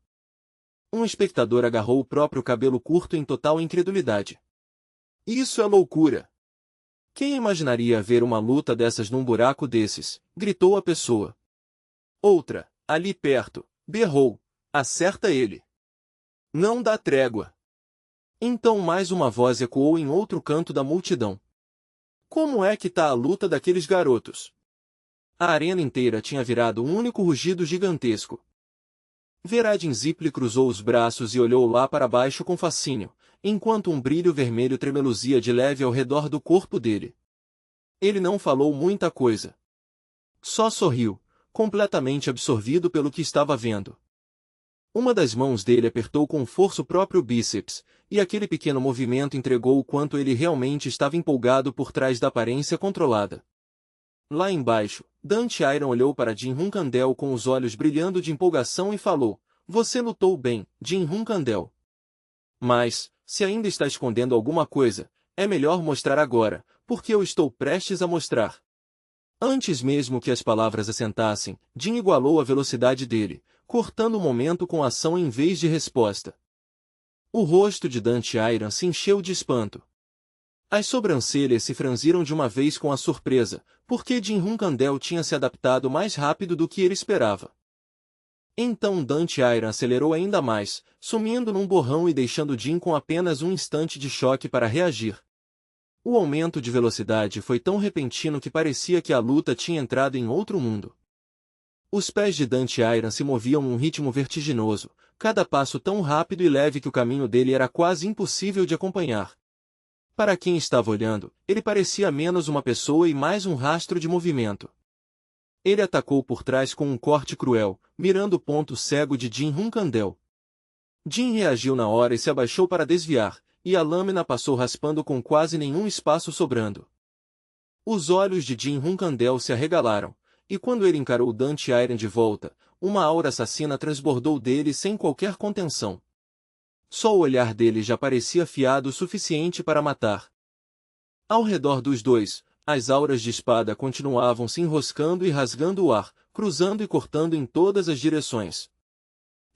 Um espectador agarrou o próprio cabelo curto em total incredulidade. Isso é loucura! Quem imaginaria ver uma luta dessas num buraco desses? Gritou a pessoa. Outra, ali perto, berrou. Acerta ele! Não dá trégua! Então mais uma voz ecoou em outro canto da multidão. Como é que tá a luta daqueles garotos? A arena inteira tinha virado um único rugido gigantesco. Veradin Zipli cruzou os braços e olhou lá para baixo com fascínio, enquanto um brilho vermelho tremeluzia de leve ao redor do corpo dele. Ele não falou muita coisa. Só sorriu, completamente absorvido pelo que estava vendo. Uma das mãos dele apertou com força o próprio bíceps, e aquele pequeno movimento entregou o quanto ele realmente estava empolgado por trás da aparência controlada. Lá embaixo, Dante Iron olhou para Jin Hunkandel com os olhos brilhando de empolgação e falou, você lutou bem, Jin Hunkandel. Mas, se ainda está escondendo alguma coisa, é melhor mostrar agora, porque eu estou prestes a mostrar. Antes mesmo que as palavras assentassem, Jin igualou a velocidade dele, cortando o momento com ação em vez de resposta. O rosto de Dante Iron se encheu de espanto. As sobrancelhas se franziram de uma vez com a surpresa, porque Jin Hunkandel tinha se adaptado mais rápido do que ele esperava. Então Dante Iron acelerou ainda mais, sumindo num borrão e deixando Jin com apenas um instante de choque para reagir. O aumento de velocidade foi tão repentino que parecia que a luta tinha entrado em outro mundo. Os pés de Dante Iron se moviam num ritmo vertiginoso, cada passo tão rápido e leve que o caminho dele era quase impossível de acompanhar. Para quem estava olhando, ele parecia menos uma pessoa e mais um rastro de movimento. Ele atacou por trás com um corte cruel, mirando o ponto cego de Jin Hunkandel. Jin reagiu na hora e se abaixou para desviar, e a lâmina passou raspando com quase nenhum espaço sobrando. Os olhos de Jin Hunkandel se arregalaram, e quando ele encarou Dante Iron de volta, uma aura assassina transbordou dele sem qualquer contenção. Só o olhar dele já parecia afiado o suficiente para matar. Ao redor dos dois, as auras de espada continuavam se enroscando e rasgando o ar, cruzando e cortando em todas as direções.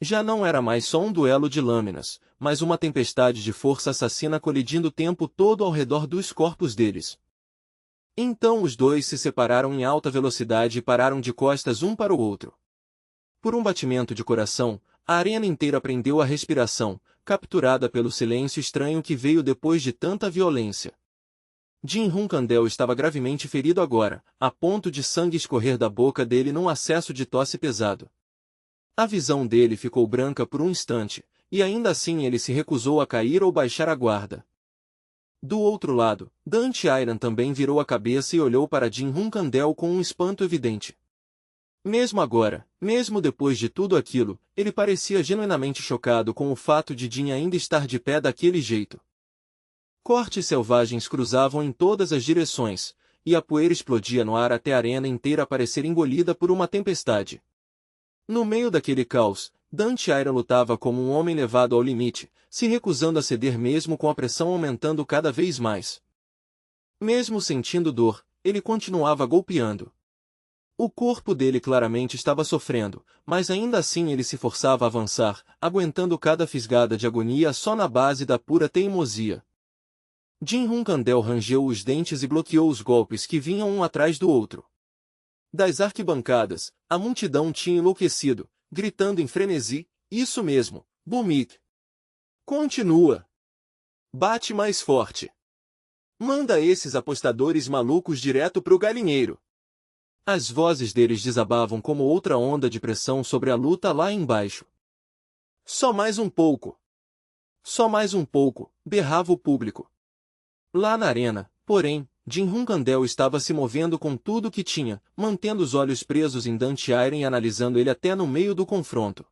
Já não era mais só um duelo de lâminas, mas uma tempestade de força assassina colidindo o tempo todo ao redor dos corpos deles. Então os dois se separaram em alta velocidade e pararam de costas um para o outro. Por um batimento de coração, a arena inteira prendeu a respiração, capturada pelo silêncio estranho que veio depois de tanta violência. Jin Hunkandel estava gravemente ferido agora, a ponto de sangue escorrer da boca dele num acesso de tosse pesado. A visão dele ficou branca por um instante, e ainda assim ele se recusou a cair ou baixar a guarda. Do outro lado, Dante Iron também virou a cabeça e olhou para Jin Hunkandel com um espanto evidente. Mesmo agora, mesmo depois de tudo aquilo, ele parecia genuinamente chocado com o fato de Jin ainda estar de pé daquele jeito. Cortes selvagens cruzavam em todas as direções, e a poeira explodia no ar até a arena inteira parecer engolida por uma tempestade. No meio daquele caos, Dante Iron lutava como um homem levado ao limite, se recusando a ceder mesmo com a pressão aumentando cada vez mais. Mesmo sentindo dor, ele continuava golpeando. O corpo dele claramente estava sofrendo, mas ainda assim ele se forçava a avançar, aguentando cada fisgada de agonia só na base da pura teimosia. Jin Hunkandel rangeu os dentes e bloqueou os golpes que vinham um atrás do outro. Das arquibancadas, a multidão tinha enlouquecido, gritando em frenesi, isso mesmo, Bumik. Continua. Bate mais forte. Manda esses apostadores malucos direto pro galinheiro. As vozes deles desabavam como outra onda de pressão sobre a luta lá embaixo. Só mais um pouco. Só mais um pouco, berrava o público. Lá na arena, porém, Jin Hunkandel estava se movendo com tudo o que tinha, mantendo os olhos presos em Dante Iron e analisando ele até no meio do confronto.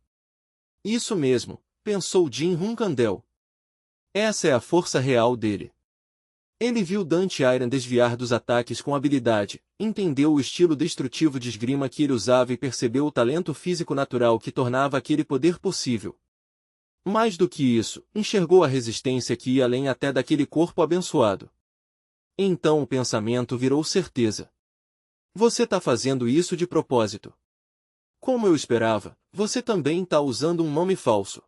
Isso mesmo, pensou Jin Hunkandel. Essa é a força real dele. Ele viu Dante Iron desviar dos ataques com habilidade, entendeu o estilo destrutivo de esgrima que ele usava e percebeu o talento físico natural que tornava aquele poder possível. Mais do que isso, enxergou a resistência que ia além até daquele corpo abençoado. Então o pensamento virou certeza. Você tá fazendo isso de propósito. Como eu esperava, você também tá usando um nome falso.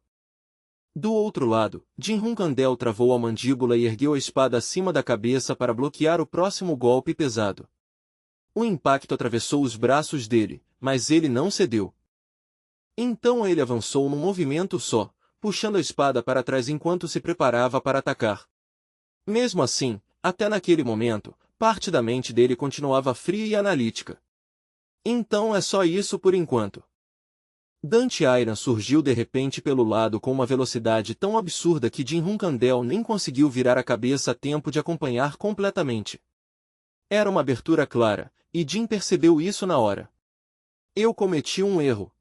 Do outro lado, Jin Hunkandel travou a mandíbula e ergueu a espada acima da cabeça para bloquear o próximo golpe pesado. O impacto atravessou os braços dele, mas ele não cedeu. Então ele avançou num movimento só, puxando a espada para trás enquanto se preparava para atacar. Mesmo assim, até naquele momento, parte da mente dele continuava fria e analítica. Então é só isso por enquanto. Dante Iron surgiu de repente pelo lado com uma velocidade tão absurda que Jin Hunkandel nem conseguiu virar a cabeça a tempo de acompanhar completamente. Era uma abertura clara, e Jin percebeu isso na hora. Eu cometi um erro.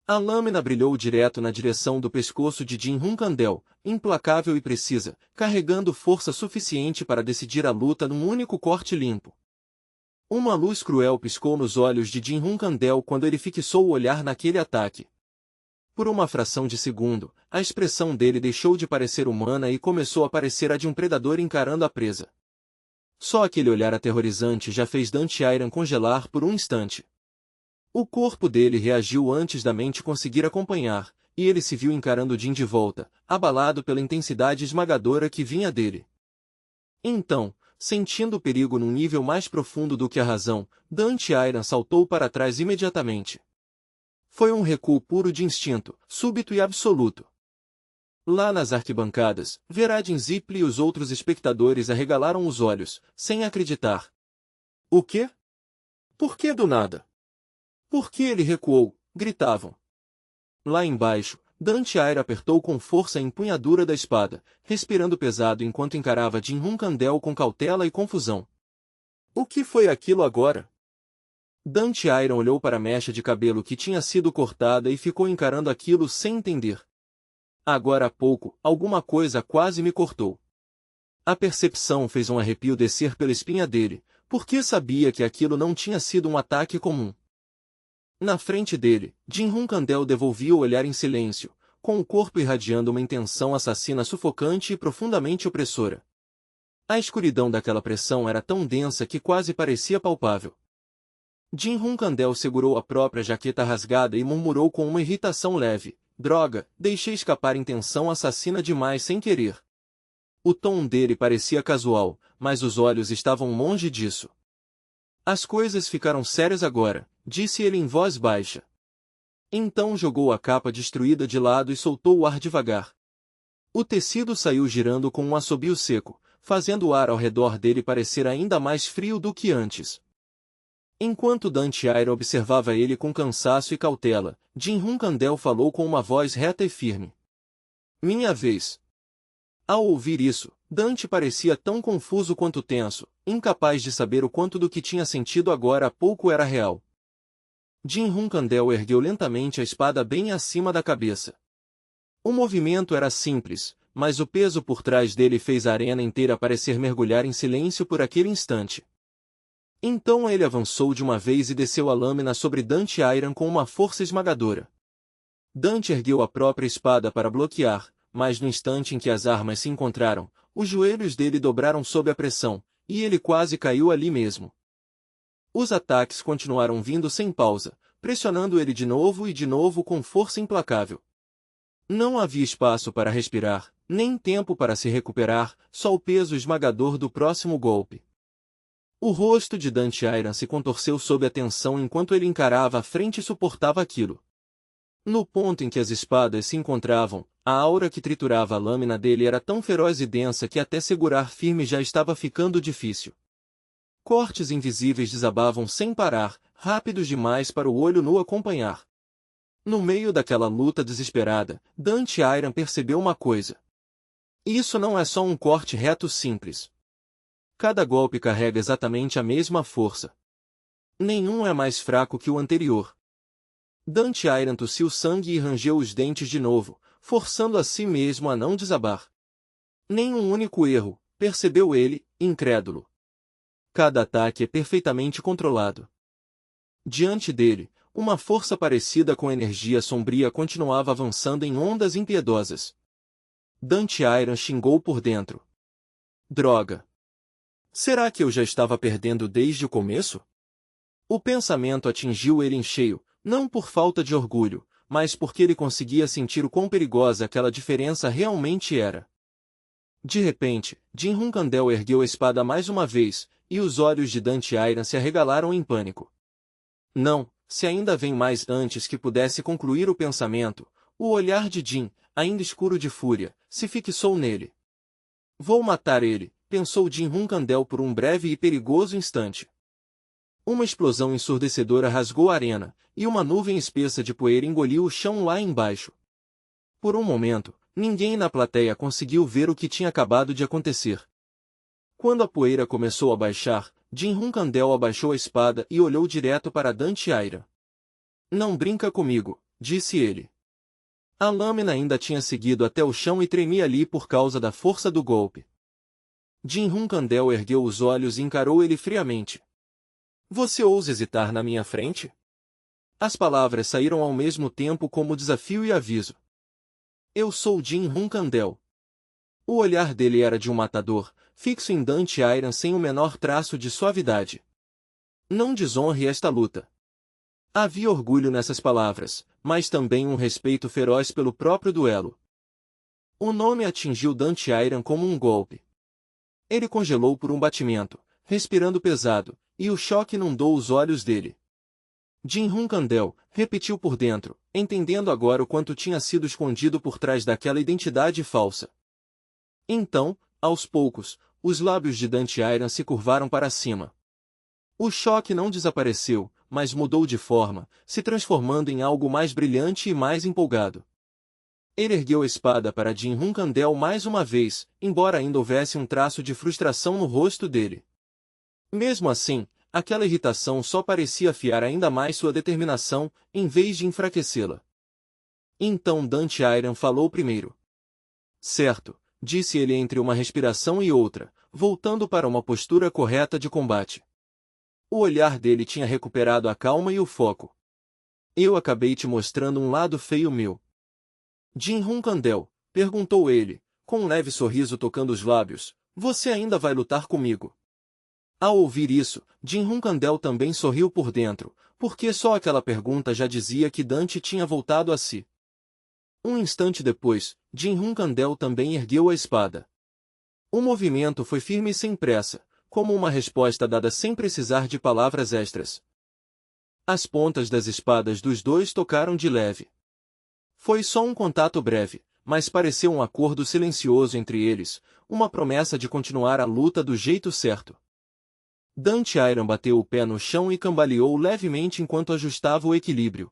A lâmina brilhou direto na direção do pescoço de Jin Hunkandel, implacável e precisa, carregando força suficiente para decidir a luta num único corte limpo. Uma luz cruel piscou nos olhos de Jin Hunkandel quando ele fixou o olhar naquele ataque. Por uma fração de segundo, a expressão dele deixou de parecer humana e começou a parecer a de um predador encarando a presa. Só aquele olhar aterrorizante já fez Dantiairan congelar por um instante. O corpo dele reagiu antes da mente conseguir acompanhar, e ele se viu encarando Jin de volta, abalado pela intensidade esmagadora que vinha dele. Então, sentindo o perigo num nível mais profundo do que a razão, Dantiairan saltou para trás imediatamente. Foi um recuo puro de instinto, súbito e absoluto. Lá nas arquibancadas, Veradin Zipli e os outros espectadores arregalaram os olhos, sem acreditar. O quê? Por que do nada? Por que ele recuou? Gritavam. Lá embaixo, Dantiairan apertou com força a empunhadura da espada, respirando pesado enquanto encarava Jin Hunkandel com cautela e confusão. O que foi aquilo agora? Dantiairan olhou para a mecha de cabelo que tinha sido cortada e ficou encarando aquilo sem entender. Agora há pouco, alguma coisa quase me cortou. A percepção fez um arrepio descer pela espinha dele, porque sabia que aquilo não tinha sido um ataque comum. Na frente dele, Jin Hunkandel devolvia o olhar em silêncio, com o corpo irradiando uma intenção assassina sufocante e profundamente opressora. A escuridão daquela pressão era tão densa que quase parecia palpável. Jin Hunkandel segurou a própria jaqueta rasgada e murmurou com uma irritação leve: droga, deixei escapar intenção assassina demais sem querer. O tom dele parecia casual, mas os olhos estavam longe disso. As coisas ficaram sérias agora, disse ele em voz baixa. Então jogou a capa destruída de lado e soltou o ar devagar. O tecido saiu girando com um assobio seco, fazendo o ar ao redor dele parecer ainda mais frio do que antes. Enquanto Dantiairan observava ele com cansaço e cautela, Jin Hunkandel falou com uma voz reta e firme. Minha vez. Ao ouvir isso, Dante parecia tão confuso quanto tenso, incapaz de saber o quanto do que tinha sentido agora há pouco era real. Jin Hunkandel ergueu lentamente a espada bem acima da cabeça. O movimento era simples, mas o peso por trás dele fez a arena inteira parecer mergulhar em silêncio por aquele instante. Então ele avançou de uma vez e desceu a lâmina sobre Dantiairan com uma força esmagadora. Dante ergueu a própria espada para bloquear, mas no instante em que as armas se encontraram, os joelhos dele dobraram sob a pressão, e ele quase caiu ali mesmo. Os ataques continuaram vindo sem pausa, pressionando ele de novo e de novo com força implacável. Não havia espaço para respirar, nem tempo para se recuperar, só o peso esmagador do próximo golpe. O rosto de Dantiairan se contorceu sob a tensão enquanto ele encarava a frente e suportava aquilo. No ponto em que as espadas se encontravam, a aura que triturava a lâmina dele era tão feroz e densa que até segurar firme já estava ficando difícil. Cortes invisíveis desabavam sem parar, rápidos demais para o olho nu acompanhar. No meio daquela luta desesperada, Dantiairan percebeu uma coisa. Isso não é só um corte reto simples. Cada golpe carrega exatamente a mesma força. Nenhum é mais fraco que o anterior. Dantiairan tossiu sangue e rangeu os dentes de novo, forçando a si mesmo a não desabar. Nenhum único erro, percebeu ele, incrédulo. Cada ataque é perfeitamente controlado. Diante dele, uma força parecida com energia sombria continuava avançando em ondas impiedosas. Dantiairan xingou por dentro. Droga! Será que eu já estava perdendo desde o começo? O pensamento atingiu ele em cheio, não por falta de orgulho, mas porque ele conseguia sentir o quão perigosa aquela diferença realmente era. De repente, Jin Hunkandel ergueu a espada mais uma vez, e os olhos de Dantiairan se arregalaram em pânico. Não, se ainda vem mais antes que pudesse concluir o pensamento, o olhar de Jin, ainda escuro de fúria, se fixou nele. Vou matar ele, pensou Jin Hunkandel por um breve e perigoso instante. Uma explosão ensurdecedora rasgou a arena, e uma nuvem espessa de poeira engoliu o chão lá embaixo. Por um momento, ninguém na plateia conseguiu ver o que tinha acabado de acontecer. Quando a poeira começou a baixar, Jin Hunkandel abaixou a espada e olhou direto para Dantiairan. Não brinca comigo, disse ele. A lâmina ainda tinha seguido até o chão e tremia ali por causa da força do golpe. Jin Hunkandel ergueu os olhos e encarou ele friamente. Você ousa hesitar na minha frente? As palavras saíram ao mesmo tempo como desafio e aviso. Eu sou Jin Hunkandel. O olhar dele era de um matador, fixo em Dante Iron sem o menor traço de suavidade. Não desonre esta luta. Havia orgulho nessas palavras, mas também um respeito feroz pelo próprio duelo. O nome atingiu Dante Iron como um golpe. Ele congelou por um batimento, respirando pesado, e o choque inundou os olhos dele. Jin Hunkandel repetiu por dentro, entendendo agora o quanto tinha sido escondido por trás daquela identidade falsa. Então, aos poucos, os lábios de Dante Iron se curvaram para cima. O choque não desapareceu, mas mudou de forma, se transformando em algo mais brilhante e mais empolgado. Ele ergueu a espada para Jin Hunkandel mais uma vez, embora ainda houvesse um traço de frustração no rosto dele. Mesmo assim, aquela irritação só parecia afiar ainda mais sua determinação, em vez de enfraquecê-la. Então Dante Iron falou primeiro. Certo, disse ele entre uma respiração e outra, voltando para uma postura correta de combate. O olhar dele tinha recuperado a calma e o foco. Eu acabei te mostrando um lado feio meu. Jin Hunkandel, perguntou ele, com um leve sorriso tocando os lábios, você ainda vai lutar comigo? Ao ouvir isso, Jin Hunkandel também sorriu por dentro, porque só aquela pergunta já dizia que Dante tinha voltado a si. Um instante depois, Jin Hunkandel também ergueu a espada. O movimento foi firme e sem pressa, como uma resposta dada sem precisar de palavras extras. As pontas das espadas dos dois tocaram de leve. Foi só um contato breve, mas pareceu um acordo silencioso entre eles, uma promessa de continuar a luta do jeito certo. Dante Iron bateu o pé no chão e cambaleou levemente enquanto ajustava o equilíbrio.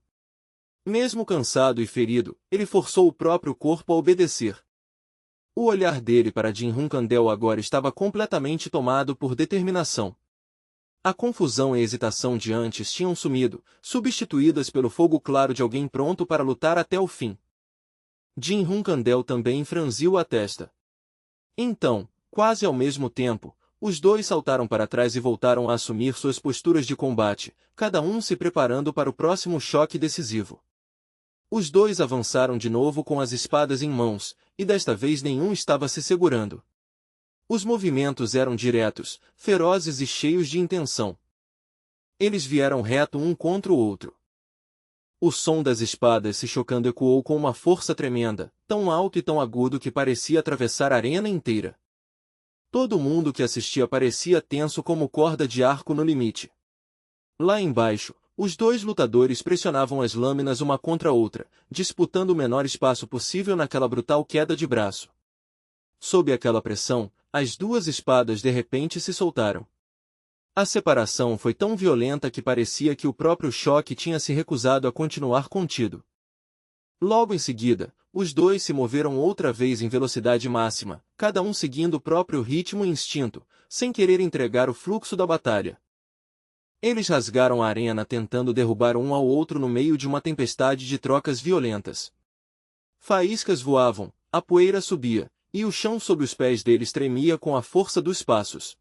Mesmo cansado e ferido, ele forçou o próprio corpo a obedecer. O olhar dele para Jin Hunkandel agora estava completamente tomado por determinação. A confusão e a hesitação de antes tinham sumido, substituídas pelo fogo claro de alguém pronto para lutar até o fim. Jin Hunkandel também franziu a testa. Então, quase ao mesmo tempo, os dois saltaram para trás e voltaram a assumir suas posturas de combate, cada um se preparando para o próximo choque decisivo. Os dois avançaram de novo com as espadas em mãos, e desta vez nenhum estava se segurando. Os movimentos eram diretos, ferozes e cheios de intenção. Eles vieram reto um contra o outro. O som das espadas se chocando ecoou com uma força tremenda, tão alto e tão agudo que parecia atravessar a arena inteira. Todo mundo que assistia parecia tenso como corda de arco no limite. Lá embaixo, os dois lutadores pressionavam as lâminas uma contra a outra, disputando o menor espaço possível naquela brutal queda de braço. Sob aquela pressão, as duas espadas de repente se soltaram. A separação foi tão violenta que parecia que o próprio choque tinha se recusado a continuar contido. Logo em seguida, os dois se moveram outra vez em velocidade máxima, cada um seguindo o próprio ritmo e instinto, sem querer entregar o fluxo da batalha. Eles rasgaram a arena tentando derrubar um ao outro no meio de uma tempestade de trocas violentas. Faíscas voavam, a poeira subia, e o chão sob os pés deles tremia com a força dos passos.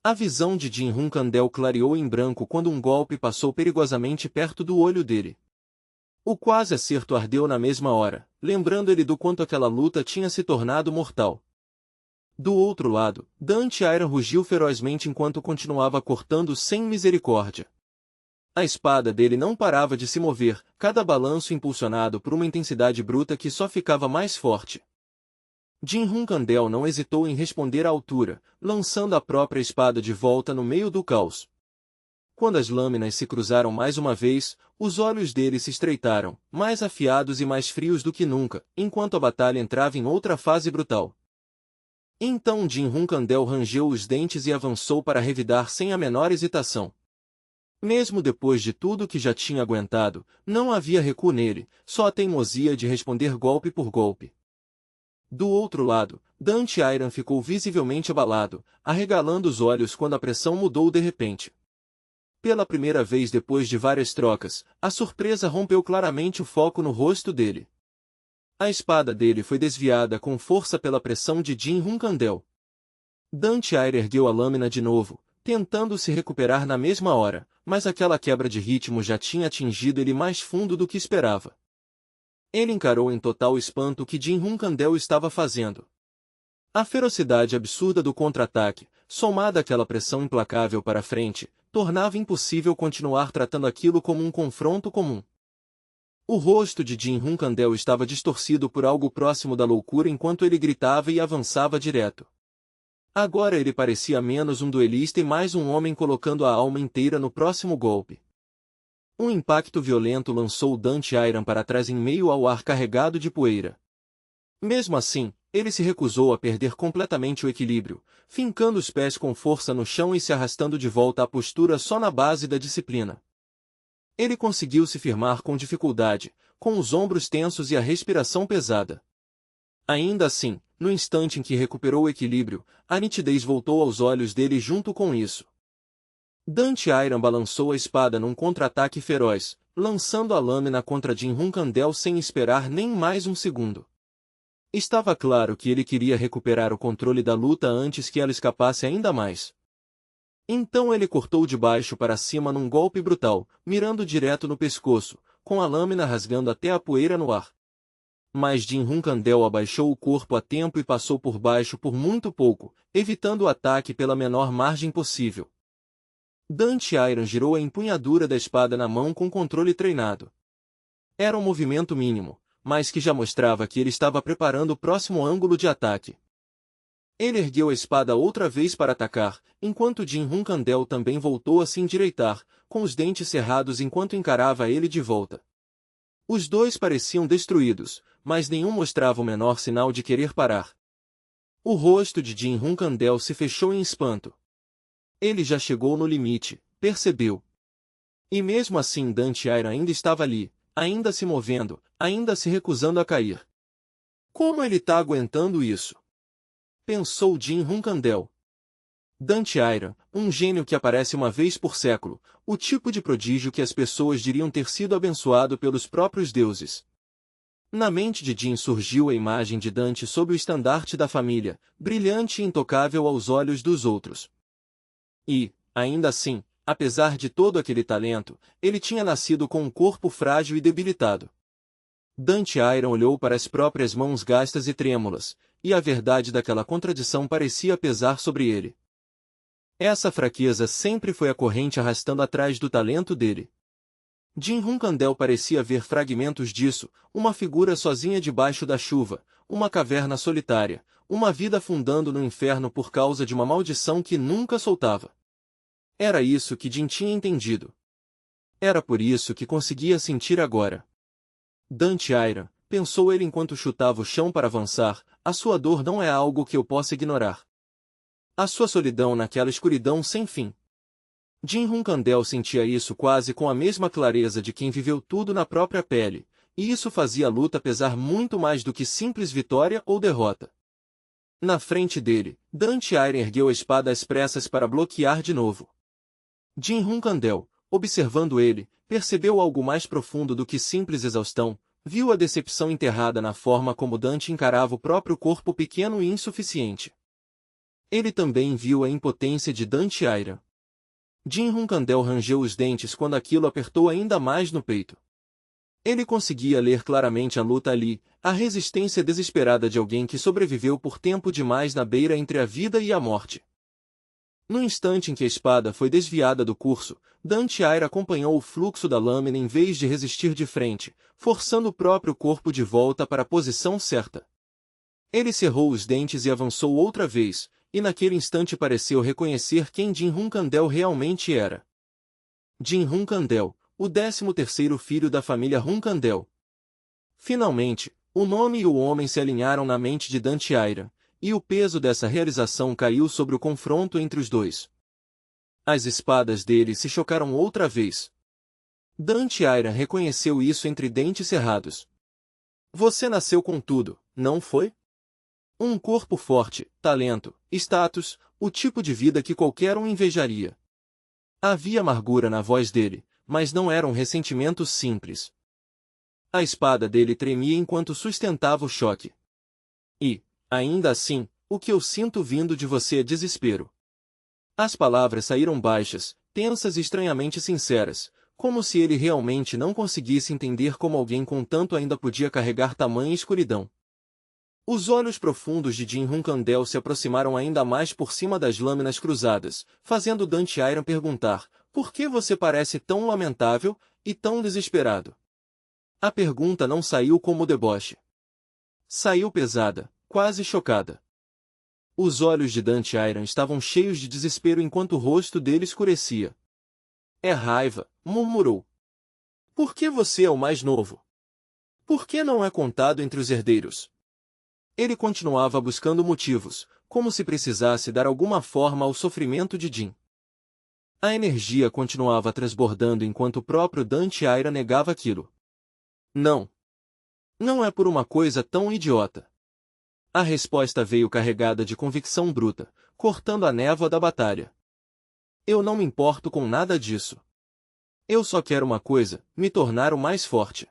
A visão de Jin Hunkandel clareou em branco quando um golpe passou perigosamente perto do olho dele. O quase acerto ardeu na mesma hora, lembrando ele do quanto aquela luta tinha se tornado mortal. Do outro lado, Dante Iron rugiu ferozmente enquanto continuava cortando sem misericórdia. A espada dele não parava de se mover, cada balanço impulsionado por uma intensidade bruta que só ficava mais forte. Jin Hunkandel não hesitou em responder à altura, lançando a própria espada de volta no meio do caos. Quando as lâminas se cruzaram mais uma vez, os olhos dele se estreitaram, mais afiados e mais frios do que nunca, enquanto a batalha entrava em outra fase brutal. Então Jin Hunkandel rangeu os dentes e avançou para revidar sem a menor hesitação. Mesmo depois de tudo que já tinha aguentado, não havia recuo nele, só a teimosia de responder golpe por golpe. Do outro lado, Dante Iron ficou visivelmente abalado, arregalando os olhos quando a pressão mudou de repente. Pela primeira vez depois de várias trocas, a surpresa rompeu claramente o foco no rosto dele. A espada dele foi desviada com força pela pressão de Jin Hunkandel. Dante Iron ergueu a lâmina de novo, tentando se recuperar na mesma hora, mas aquela quebra de ritmo já tinha atingido ele mais fundo do que esperava. Ele encarou em total espanto o que Jin Hunkandel estava fazendo. A ferocidade absurda do contra-ataque, somada àquela pressão implacável para a frente, tornava impossível continuar tratando aquilo como um confronto comum. O rosto de Jin Hunkandel estava distorcido por algo próximo da loucura enquanto ele gritava e avançava direto. Agora ele parecia menos um duelista e mais um homem colocando a alma inteira no próximo golpe. Um impacto violento lançou Dante Iron para trás em meio ao ar carregado de poeira. Mesmo assim, ele se recusou a perder completamente o equilíbrio, fincando os pés com força no chão e se arrastando de volta à postura só na base da disciplina. Ele conseguiu se firmar com dificuldade, com os ombros tensos e a respiração pesada. Ainda assim, no instante em que recuperou o equilíbrio, a nitidez voltou aos olhos dele junto com isso. Dante Iron balançou a espada num contra-ataque feroz, lançando a lâmina contra Jin Hunkandel sem esperar nem mais um segundo. Estava claro que ele queria recuperar o controle da luta antes que ela escapasse ainda mais. Então ele cortou de baixo para cima num golpe brutal, mirando direto no pescoço, com a lâmina rasgando até a poeira no ar. Mas Jin Hunkandel abaixou o corpo a tempo e passou por baixo por muito pouco, evitando o ataque pela menor margem possível. Dante Iron girou a empunhadura da espada na mão com controle treinado. Era um movimento mínimo, mas que já mostrava que ele estava preparando o próximo ângulo de ataque. Ele ergueu a espada outra vez para atacar, enquanto Jin Hunkandel também voltou a se endireitar, com os dentes cerrados enquanto encarava ele de volta. Os dois pareciam destruídos, mas nenhum mostrava o menor sinal de querer parar. O rosto de Jin Hunkandel se fechou em espanto. Ele já chegou no limite, percebeu. E mesmo assim Dante Iron ainda estava ali, ainda se movendo, ainda se recusando a cair. Como ele tá aguentando isso? Pensou Jin Hunkandel. Dante Iron, um gênio que aparece uma vez por século, o tipo de prodígio que as pessoas diriam ter sido abençoado pelos próprios deuses. Na mente de Jin surgiu a imagem de Dante sob o estandarte da família, brilhante e intocável aos olhos dos outros. E, ainda assim, apesar de todo aquele talento, ele tinha nascido com um corpo frágil e debilitado. Dante Iron olhou para as próprias mãos gastas e trêmulas, e a verdade daquela contradição parecia pesar sobre ele. Essa fraqueza sempre foi a corrente arrastando atrás do talento dele. Jin Hunkandel parecia ver fragmentos disso, uma figura sozinha debaixo da chuva, uma caverna solitária, uma vida afundando no inferno por causa de uma maldição que nunca soltava. Era isso que Jin tinha entendido. Era por isso que conseguia sentir agora. Dante Iron, pensou ele enquanto chutava o chão para avançar, a sua dor não é algo que eu possa ignorar. A sua solidão naquela escuridão sem fim. Jin Hunkandel sentia isso quase com a mesma clareza de quem viveu tudo na própria pele, e isso fazia a luta pesar muito mais do que simples vitória ou derrota. Na frente dele, Dante Iron ergueu a espada às pressas para bloquear de novo. Jin Hunkandel, observando ele, percebeu algo mais profundo do que simples exaustão, viu a decepção enterrada na forma como Dante encarava o próprio corpo pequeno e insuficiente. Ele também viu a impotência de Dante Iron. Jin Hunkandel rangeu os dentes quando aquilo apertou ainda mais no peito. Ele conseguia ler claramente a luta ali, a resistência desesperada de alguém que sobreviveu por tempo demais na beira entre a vida e a morte. No instante em que a espada foi desviada do curso, Dante Iron acompanhou o fluxo da lâmina em vez de resistir de frente, forçando o próprio corpo de volta para a posição certa. Ele cerrou os dentes e avançou outra vez, e naquele instante pareceu reconhecer quem Jin Hunkandel realmente era. Jin Hunkandel, o 13º filho da família Hunkandel. Finalmente, o nome e o homem se alinharam na mente de Dante Iron, e o peso dessa realização caiu sobre o confronto entre os dois. As espadas dele se chocaram outra vez. Dante Iron reconheceu isso entre dentes cerrados. Você nasceu com tudo, não foi? Um corpo forte, talento, status, o tipo de vida que qualquer um invejaria. Havia amargura na voz dele, mas não era um ressentimento simples. A espada dele tremia enquanto sustentava o choque. E, ainda assim, o que eu sinto vindo de você é desespero. As palavras saíram baixas, tensas e estranhamente sinceras, como se ele realmente não conseguisse entender como alguém com tanto ainda podia carregar tamanha escuridão. Os olhos profundos de Jin Hunkandel se aproximaram ainda mais por cima das lâminas cruzadas, fazendo Dantiairan perguntar, por que você parece tão lamentável e tão desesperado? A pergunta não saiu como deboche. Saiu pesada, quase chocada. Os olhos de Dantiairan estavam cheios de desespero enquanto o rosto dele escurecia. É raiva, murmurou. Por que você é o mais novo? Por que não é contado entre os herdeiros? Ele continuava buscando motivos, como se precisasse dar alguma forma ao sofrimento de Jin. A energia continuava transbordando enquanto o próprio Dantiairan negava aquilo. Não. Não é por uma coisa tão idiota. A resposta veio carregada de convicção bruta, cortando a névoa da batalha. Eu não me importo com nada disso. Eu só quero uma coisa, me tornar o mais forte.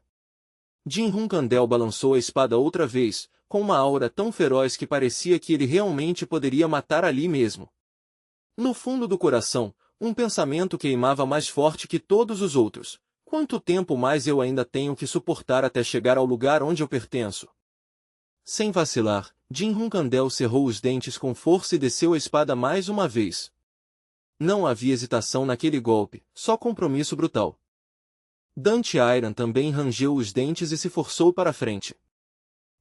Jin Hunkandel balançou a espada outra vez, com uma aura tão feroz que parecia que ele realmente poderia matar ali mesmo. No fundo do coração, um pensamento queimava mais forte que todos os outros. Quanto tempo mais eu ainda tenho que suportar até chegar ao lugar onde eu pertenço? Sem vacilar, Jin Hunkandel cerrou os dentes com força e desceu a espada mais uma vez. Não havia hesitação naquele golpe, só compromisso brutal. Dantiairan também rangeu os dentes e se forçou para a frente.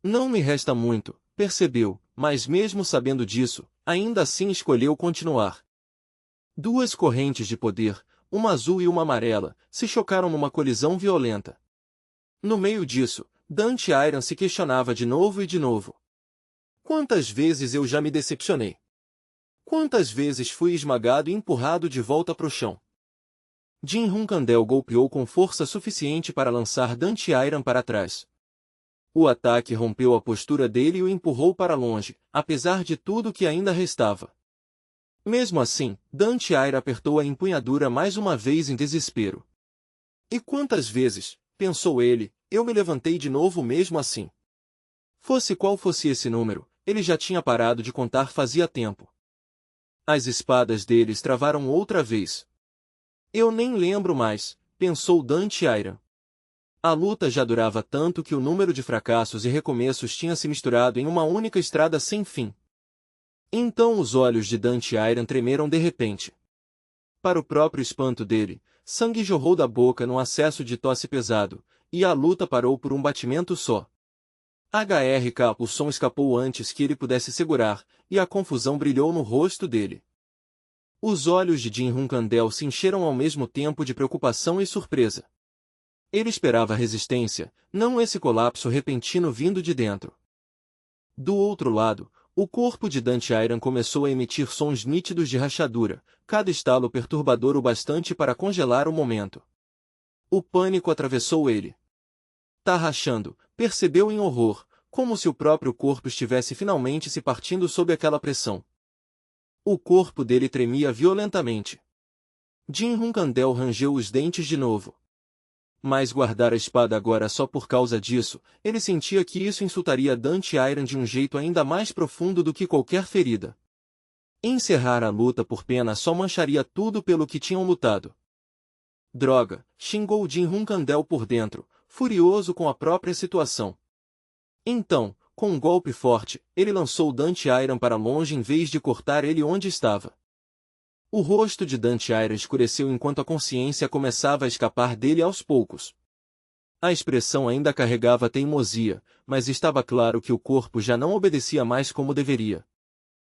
Não me resta muito, percebeu, mas mesmo sabendo disso, ainda assim escolheu continuar. Duas correntes de poder, uma azul e uma amarela, se chocaram numa colisão violenta. No meio disso, Dantiairan se questionava de novo e de novo. Quantas vezes eu já me decepcionei? Quantas vezes fui esmagado e empurrado de volta para o chão? Jin Hunkandel golpeou com força suficiente para lançar Dantiairan para trás. O ataque rompeu a postura dele e o empurrou para longe, apesar de tudo que ainda restava. Mesmo assim, Dantiairan apertou a empunhadura mais uma vez em desespero. E quantas vezes, pensou ele, eu me levantei de novo mesmo assim? Fosse qual fosse esse número, ele já tinha parado de contar fazia tempo. As espadas deles travaram outra vez. Eu nem lembro mais, pensou Dantiairan. A luta já durava tanto que o número de fracassos e recomeços tinha se misturado em uma única estrada sem fim. Então os olhos de Dantiairan tremeram de repente. Para o próprio espanto dele, sangue jorrou da boca num acesso de tosse pesado, e a luta parou por um batimento só. O som escapou antes que ele pudesse segurar, e a confusão brilhou no rosto dele. Os olhos de Jin Hunkandel se encheram ao mesmo tempo de preocupação e surpresa. Ele esperava resistência, não esse colapso repentino vindo de dentro. Do outro lado, o corpo de Dantiairan começou a emitir sons nítidos de rachadura, cada estalo perturbador o bastante para congelar o momento. O pânico atravessou ele. Tá rachando, percebeu em horror, como se o próprio corpo estivesse finalmente se partindo sob aquela pressão. O corpo dele tremia violentamente. Jin Hunkandel rangeu os dentes de novo. Mas guardar a espada agora só por causa disso, ele sentia que isso insultaria Dantiairan de um jeito ainda mais profundo do que qualquer ferida. Encerrar a luta por pena só mancharia tudo pelo que tinham lutado. Droga, xingou Jin Hunkandel por dentro, furioso com a própria situação. Então, com um golpe forte, ele lançou Dantiairan para longe em vez de cortar ele onde estava. O rosto de Dantiairan escureceu enquanto a consciência começava a escapar dele aos poucos. A expressão ainda carregava teimosia, mas estava claro que o corpo já não obedecia mais como deveria.